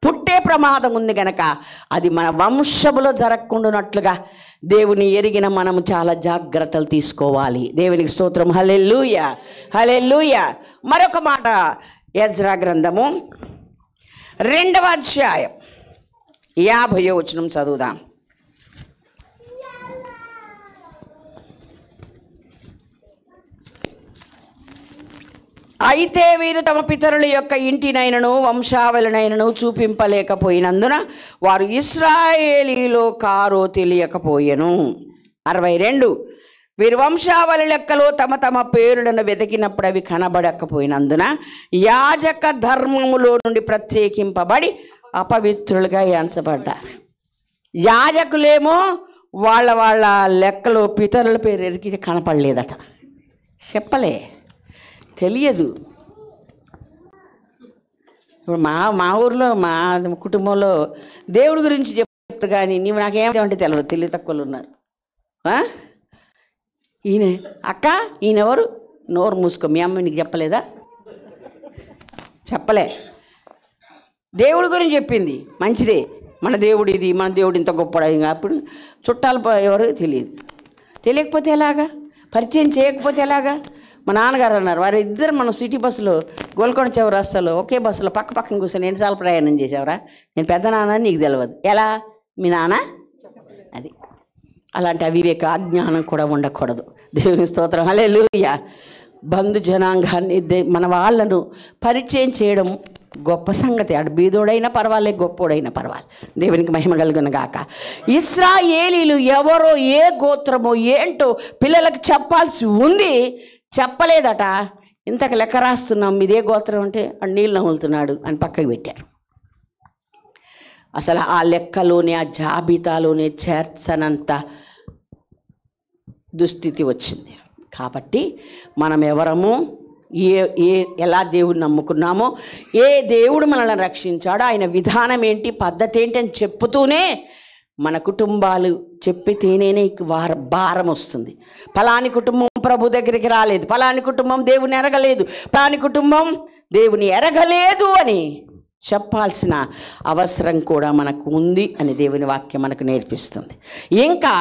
B: పుట్టే ప్రమాదం ఉంది గనక అది మన వంశములో జరగకుండానట్లుగా దేవుని ఎరిగిన మనము చాలా జాగ్రత్తలు తీసుకోవాలి. దేవునికి స్తోత్రం, హల్లెలూయా హల్లెలూయా. మరొక మాట, ఎజ్రా గ్రంథము 2వ అధ్యాయం 50వ వచనం చదువుదాం. అయితే వీరు తమ పితరుల యొక్క ఇంటినైనను వంశావళినైనను చూపింపలేకపోయినందున వారు ఇశ్రాయేలీలో కారో తెలియకపోయెను. 62 వీరు వంశావళి లెక్కలో తమ తమ పేరులను వెతికినప్పుడు అవి కనబడకపోయినందున యాజక ధర్మములో నుండి ప్రత్యేకింపబడి అపవిత్రులుగా ఎంచబడ్డారు. యాజకులేమో వాళ్ళ లెక్కలో పితరుల పేరు ఎరిగి కనపడలేదట, చెప్పలే, తెలియదు. ఇప్పుడు మా ఊర్లో మా కుటుంబంలో దేవుడి గురించి చెప్తారు కానీ నీవు నాకేమంటే తెలియదు, తెలివి తక్కువలు ఉన్నారు. ఈయన అక్క ఈయనెవరు, నోరు మూసుకో, మీ అమ్మ నీకు చెప్పలేదా? చెప్పలే. దేవుడి గురించి చెప్పింది మంచిదే, మన దేవుడు ఇది, మన దేవుడు ఇంత గొప్పడా. అప్పుడు చుట్టాలు ఎవరు తెలియదు. తెలియకపోతే ఎలాగా, పరిచయం చేయకపోతే ఎలాగా? మా నాన్నగారు అన్నారు, వారి ఇద్దరు మనం సిటీ బస్సులో గోల్కొండ చౌరస్తాలో ఒకే బస్సులో పక్క పక్కన కూర్చొని ఎన్నిసార్లు ప్రయాణం చేసావురా? నేను పెద్ద నాన్న నీకు తెలియదు. ఎలా? మీ నాన్న అది. అలాంటి అవివేక అజ్ఞానం కూడా ఉండకూడదు. దేవుని స్తోత్రం, హల్లెలూయా. బంధు జనాంగాన్ని మన వాళ్ళను పరిచయం చేయడం గొప్ప సంగతి. అటు బీదోడైనా పర్వాలేదు, గొప్పోడైనా పర్వాలేదు. దేవునికి మహిమ కలుగును గాక. ఇశ్రాయేలీలు ఎవరో, ఏ గోత్రమో ఏంటో పిల్లలకు చెప్పాల్సి ఉంది, చెప్పలేదట. ఇంతకు లెక్క రాస్తున్నాం, మీదే గోత్రం అంటే నీళ్ళు నవ్వులుతున్నాడు అని పక్కకు పెట్టారు. అసలు ఆ లెక్కలోనే, ఆ జాబితాలోనే చేర్చనంత దుస్థితి వచ్చింది. కాబట్టి మనం ఎవరము, ఎలా దేవుడిని నమ్ముకున్నామో, ఏ దేవుడు మనల్ని రక్షించాడో, ఆయన విధానం ఏంటి, పద్ధతి ఏంటి అని చెప్పుతూనే మన కుటుంబాలు చెప్పితేనే భారం వస్తుంది. ఫలాని కుటుంబం ప్రభు దగ్గరికి రాలేదు, ఫలాని కుటుంబం దేవుని ఎరగలేదు, ఫలాని కుటుంబం దేవుని ఎరగలేదు అని చెప్పాల్సిన అవసరం కూడా మనకు ఉంది అని దేవుని వాక్యం మనకు నేర్పిస్తుంది. ఇంకా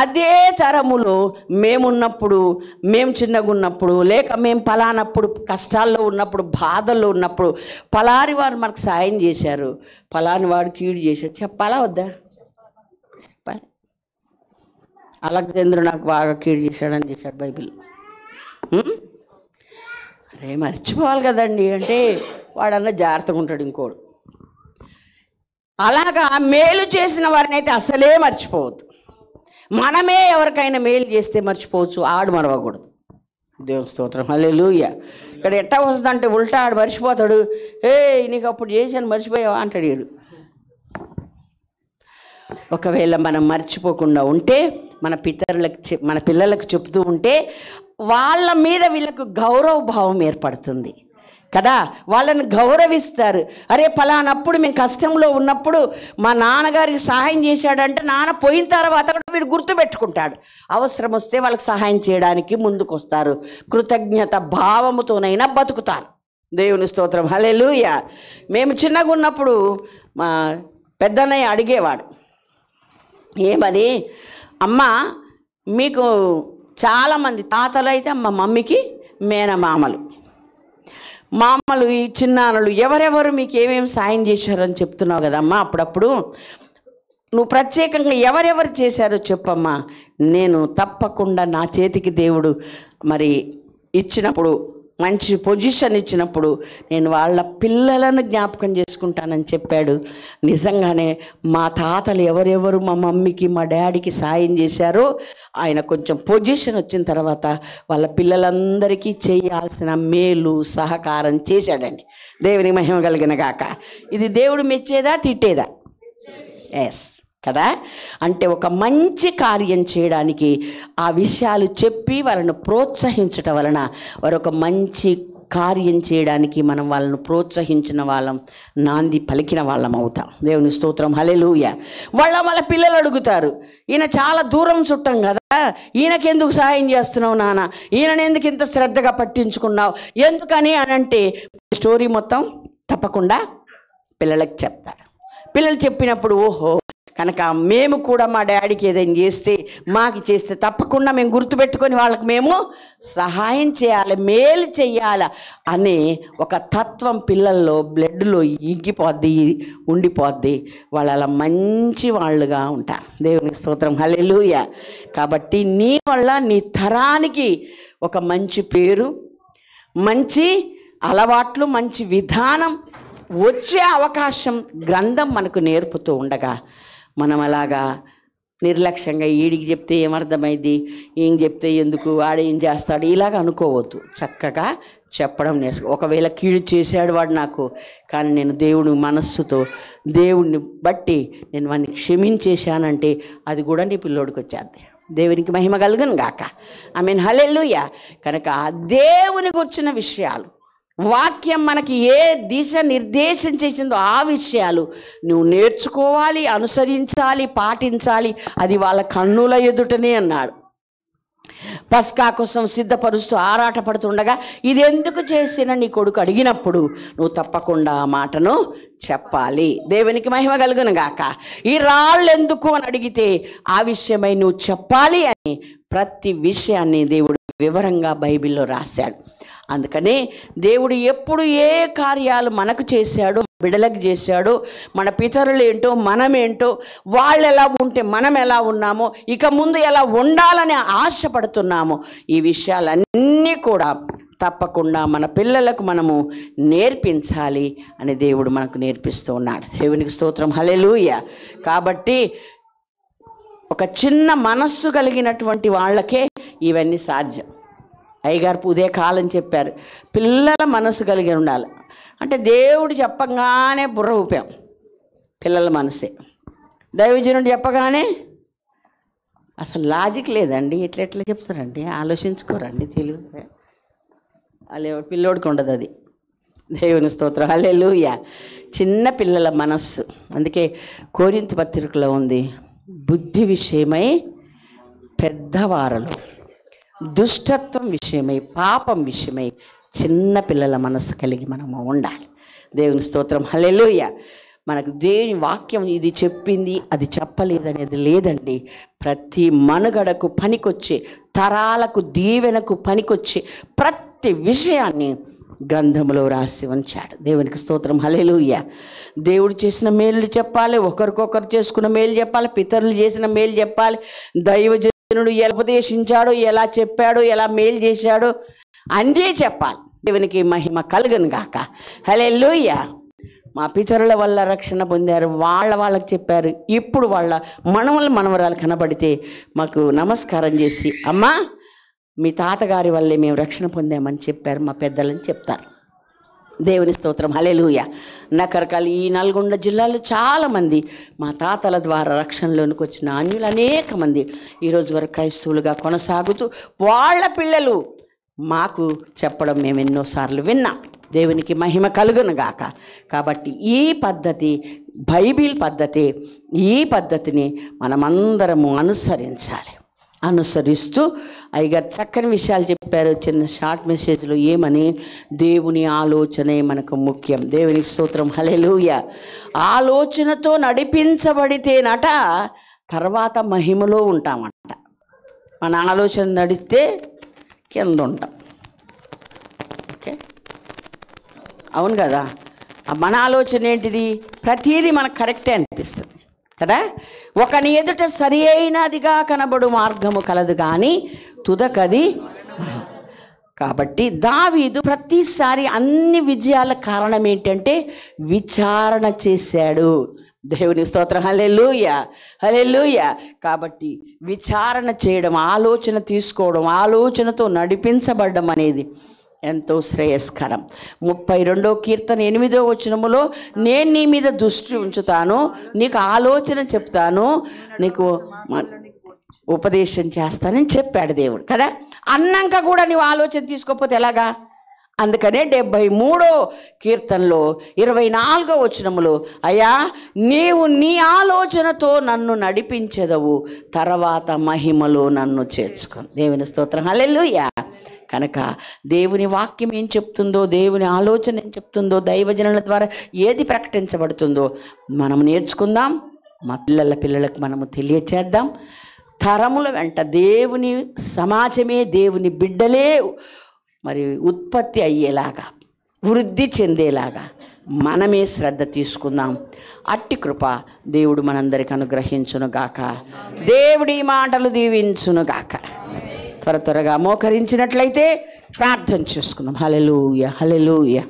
B: అదే తరములో మేమున్నప్పుడు, మేము చిన్నగా ఉన్నప్పుడు, లేక మేము పలానప్పుడు కష్టాల్లో ఉన్నప్పుడు, బాధల్లో ఉన్నప్పుడు పలాని వారు మనకు సాయం చేశారు, పలాని వాడు కీడు చేశారు, చెప్పాలా వద్దా? చెప్పాలి. అలెగ్జాండర్ నాకు బాగా కీడు చేశాడని చేశాడు బైబిల్. అరే మర్చిపోవాలి కదండి అంటే వాడన్నా జాగ్రత్తగా ఉంటాడు ఇంకోడు. అలాగా మేలు చేసిన వారిని అయితే అసలే మర్చిపోవద్దు. మనమే ఎవరికైనా మేలు చేస్తే మర్చిపోవచ్చు, ఆడు మరవకూడదు. దేవుని స్తోత్రం, హల్లెలూయా. ఇక్కడ ఎట్టా వస్తుందంటే ఉల్టా ఆడు మర్చిపోతాడు. నీకు అప్పుడు చేశాను మర్చిపోయావా అంటాడు వీడు. ఒకవేళ మనం మర్చిపోకుండా ఉంటే మన పిల్లలకు చెప్తూ ఉంటే వాళ్ళ మీద వీళ్ళకు గౌరవ భావం ఏర్పడుతుంది కదా. వాళ్ళని గౌరవిస్తారు. అరే పలానప్పుడు మేము కష్టంలో ఉన్నప్పుడు మా నాన్నగారికి సహాయం చేశాడంటే నాన్న పోయిన తర్వాత కూడా వీడు గుర్తుపెట్టుకుంటాడు. అవసరం వస్తే వాళ్ళకి సహాయం చేయడానికి ముందుకు వస్తారు. కృతజ్ఞత భావముతోనైనా బతుకుతారు. దేవుని స్తోత్రం, హల్లెలూయా. మేము చిన్నగా ఉన్నప్పుడు మా పెద్దన్నయ్య అడిగేవాడు, ఏమని, అమ్మ మీకు చాలామంది తాతలు అయితే మా మమ్మీకి మేనమామలు, మామలు, ఈ చిన్నాన్నలు ఎవరెవరు మీకు ఏమేమి సాయం చేశారని చెప్తున్నావు కదమ్మా. అప్పుడప్పుడు నువ్వు ప్రత్యేకంగా ఎవరెవరు చేశారో చెప్పమ్మా. నేను తప్పకుండా నా చేతికి దేవుడు మరి ఇచ్చినప్పుడు, మంచి పొజిషన్ ఇచ్చినప్పుడు నేను వాళ్ళ పిల్లలను జ్ఞాపకం చేసుకుంటానని చెప్పాడు. నిజంగానే మా తాతలు ఎవరెవరు మా మమ్మీకి మా డాడీకి సాయం చేశారో ఆయన కొంచెం పొజిషన్ వచ్చిన తర్వాత వాళ్ళ పిల్లలందరికీ చేయాల్సిన మేలు సహకారం చేశాడండి. దేవుని మహిమ కలిగిన గాక. ఇది దేవుడు మెచ్చేదా తిట్టేదా? ఎస్ కదా. అంటే ఒక మంచి కార్యం చేయడానికి ఆ విషయాలు చెప్పి వాళ్ళను ప్రోత్సహించటం వలన వారు ఒక మంచి కార్యం చేయడానికి మనం వాళ్ళను ప్రోత్సహించిన వాళ్ళం, నాంది పలికిన వాళ్ళం అవుతాం. దేవుని స్తోత్రం, హల్లెలూయా. వాళ్ళ పిల్లలు అడుగుతారు, ఈయన చాలా దూరం చుట్టం కదా, ఈయనకెందుకు సాయం చేస్తున్నావు నాన్న, ఈయనని ఎందుకు ఇంత శ్రద్ధగా పట్టించుకున్నావు, ఎందుకని అని అంటే స్టోరీ మొత్తం తప్పకుండా పిల్లలకు చెప్తారు. పిల్లలు చెప్పినప్పుడు ఓహో కనుక మేము కూడా మా డాడీకి ఏదైనా చేస్తే తప్పకుండా మేము గుర్తుపెట్టుకొని వాళ్ళకి మేము సహాయం చేయాలి, మేలు చేయాలి అనే ఒక తత్వం పిల్లల్లో బ్లడ్లో ఉండిపోద్ది. వాళ్ళు అలా మంచి వాళ్ళుగా ఉంటారు. దేవునికి స్తోత్రం, హల్లెలూయా. కాబట్టి నీ వల్ల నీ తరానికి ఒక మంచి పేరు, మంచి అలవాట్లు, మంచి విధానం వచ్చే అవకాశం గ్రంథం మనకు నేర్పుతూ ఉండగా మనం అలాగా నిర్లక్ష్యంగా ఈడికి చెప్తే ఏమర్థమైంది, ఏం చెప్తే ఎందుకు, వాడేం చేస్తాడు ఇలాగ అనుకోవద్దు. చక్కగా చెప్పడం నేర్చుకో. ఒకవేళ కీడు చేశాడు వాడు నాకు, కానీ నేను దేవుని మనస్సుతో దేవుడిని బట్టి నేను వాడిని క్షమించేశానంటే అది కూడా నీ పిల్లోడికి వచ్చేది. దేవునికి మహిమ కలుగును గాక. ఆమేన్, హల్లెలూయా. కనుక దేవుని గురించిన విషయాలు, వాక్యం మనకి ఏ దిశ నిర్దేశం చేసిందో ఆ విషయాలు నువ్వు నేర్చుకోవాలి, అనుసరించాలి, పాటించాలి. అది వాళ్ళ కన్నుల ఎదుటనే అన్నాడు. పస్కా కోసం సిద్ధపరుస్తూ ఆరాటపడుతుండగా ఇది ఎందుకు చేసిన నీ కొడుకు అడిగినప్పుడు నువ్వు తప్పకుండా ఆ మాటను చెప్పాలి. దేవునికి మహిమ కలుగును గాక. ఈ రాళ్ళు ఎందుకు అని అడిగితే ఆ విషయమై నువ్వు చెప్పాలి అని ప్రతి విషయాన్ని దేవుడు వివరంగా బైబిల్లో రాశాడు. అందుకనే దేవుడు ఎప్పుడు ఏ కార్యాలు మనకు చేశాడో, బిడలకు చేశాడో, మన పితరులు ఏంటో, మనమేంటో, వాళ్ళు ఎలా ఉంటే మనం ఎలా ఉన్నామో, ఇక ముందు ఎలా ఉండాలని ఆశపడుతున్నామో, ఈ విషయాలన్నీ కూడా తప్పకుండా మన పిల్లలకు మనము నేర్పించాలి అని దేవుడు మనకు నేర్పిస్తూ ఉన్నాడు. దేవునికి స్తోత్రం, హల్లెలూయా. కాబట్టి ఒక చిన్న మనస్సు కలిగినటువంటి వాళ్ళకే ఇవన్నీ సాధ్యం. అయ్యగారు ఉదయ కాలం చెప్పారు, పిల్లల మనసు కలిగి ఉండాలి అంటే దేవుడు చెప్పగానే బుర్ర ఊపాం, పిల్లల మనసే. దైవజనుడు చెప్పగానే అసలు లాజిక్ లేదండి, ఎట్లా చెప్తారండి, ఆలోచించుకోరండి, తెలుగు వాళ్ళు పిల్లోడికి ఉండదు అది. దేవుని స్తోత్రం, హల్లెలూయా. చిన్న పిల్లల మనస్సు. అందుకే కొరింథీ పత్రికలో ఉంది, బుద్ధి విషయమై పెద్దవారలు, దుష్టత్వం విషయమై, పాపం విషయమై చిన్న పిల్లల మనస్సు కలిగి మనము ఉండాలి. దేవుని స్తోత్రం. హల్లెలూయా. మనకు దేవుని వాక్యం ఇది చెప్పింది అది చెప్పలేదనేది లేదండి. ప్రతి మనుగడకు పనికొచ్చే, తరాలకు దీవెనకు పనికొచ్చే ప్రతి విషయాన్ని గ్రంథంలో రాసి ఉంచాడు. దేవునికి స్తోత్రం. హల్లెలూయా. దేవుడు చేసిన మేలు చెప్పాలి, ఒకరికొకరు చేసుకున్న మేలు చెప్పాలి, పితరులు చేసిన మేలు చెప్పాలి, దైవజనుడు ఎలా ఉపదేశించాడో, ఎలా చెప్పాడో, ఎలా మేలు చేశాడో అన్నీ చెప్పాలి. దేవునికి మహిమ కలుగును గాక. హల్లెలూయా. మా పితరుల వల్ల రక్షణ పొందారు, వాళ్ళకి చెప్పారు. ఇప్పుడు వాళ్ళ మనవరాలు కనబడితే మాకు నమస్కారం చేసి, అమ్మా మీ తాతగారి వల్లే మేము రక్షణ పొందామని చెప్పారు మా పెద్దలని చెప్తారు. దేవుని స్తోత్రం. హల్లెలూయా. రకరకాల ఈ నల్గొండ జిల్లాలో చాలామంది మా తాతల ద్వారా రక్షణలోనికి వచ్చిన అన్యులు అనేక మంది ఈరోజు వరకు క్రైస్తవులుగా కొనసాగుతూ వాళ్ళ పిల్లలు మాకు చెప్పడం మేము ఎన్నోసార్లు విన్నాం. దేవునికి మహిమ కలుగును గాక. కాబట్టి ఈ పద్ధతి బైబిల్ పద్ధతి, ఈ పద్ధతిని మనమందరము అనుసరించాలి. అనుసరిస్తూ అయ్యగారు చక్కని విషయాలు చెప్పారు చిన్న షార్ట్ మెసేజ్లో. ఏమని? దేవుని ఆలోచనే మనకు ముఖ్యం. దేవునికి స్తోత్రం. హల్లెలూయా. ఆలోచనతో నడిపించబడితేనట తర్వాత మహిమలో ఉంటామంట. మన ఆలోచన నడిస్తే కింద ఉంటాం. ఓకే, అవును కదా. మన ఆలోచన ఏంటిది? ప్రతీది మనకు కరెక్టే అనిపిస్తుంది కదా. ఒకని ఎదుట సరి అయినదిగా కనబడు మార్గము కలదు కానీ తుదకది. కాబట్టి దావీదు ప్రతిసారి అన్ని విజయాల కారణం ఏంటంటే విచారణ చేశాడు. దేవుని స్తోత్రం. హల్లెలూయా. హల్లెలూయా. కాబట్టి విచారణ చేయడం, ఆలోచన తీసుకోవడం, ఆలోచనతో నడిపించబడడం అనేది ఎంతో శ్రేయస్కరం. 32వ కీర్తన 8వ వచనములో నేను నీ మీద దృష్టి ఉంచుతాను, నీకు ఆలోచన చెప్తాను, నీకు ఉపదేశం చేస్తానని చెప్పాడు దేవుడు కదా. అన్నాక కూడా నీవు ఆలోచన తీసుకోకపోతే ఎలాగా? అందుకనే 73వ కీర్తనలో 24వ వచనములో అయ్యా నీవు నీ ఆలోచనతో నన్ను నడిపించెదవు, తర్వాత మహిమలో నన్ను చేర్చుకో. దేవుని స్తోత్రం. హల్లెలూయా. కనుక దేవుని వాక్యం ఏం చెప్తుందో, దేవుని ఆలోచన ఏం చెప్తుందో, దైవజనుల ద్వారా ఏది ప్రకటించబడుతుందో మనం నేర్చుకుందాం. మా పిల్లలకు మనము తెలియచేద్దాం. తరముల వెంట దేవుని సమాజమే, దేవుని బిడ్డలే మరి ఉత్పత్తి అయ్యేలాగా, వృద్ధి చెందేలాగా మనమే శ్రద్ధ తీసుకుందాం. అట్టి కృప దేవుడు మనందరికి అనుగ్రహించునుగాక. దేవుడి మాటలు దీవించునుగాక. త్వరగా మోకరించినట్లయితే ప్రార్థన చేసుకుందాం. హల్లెలూయా. హల్లెలూయా.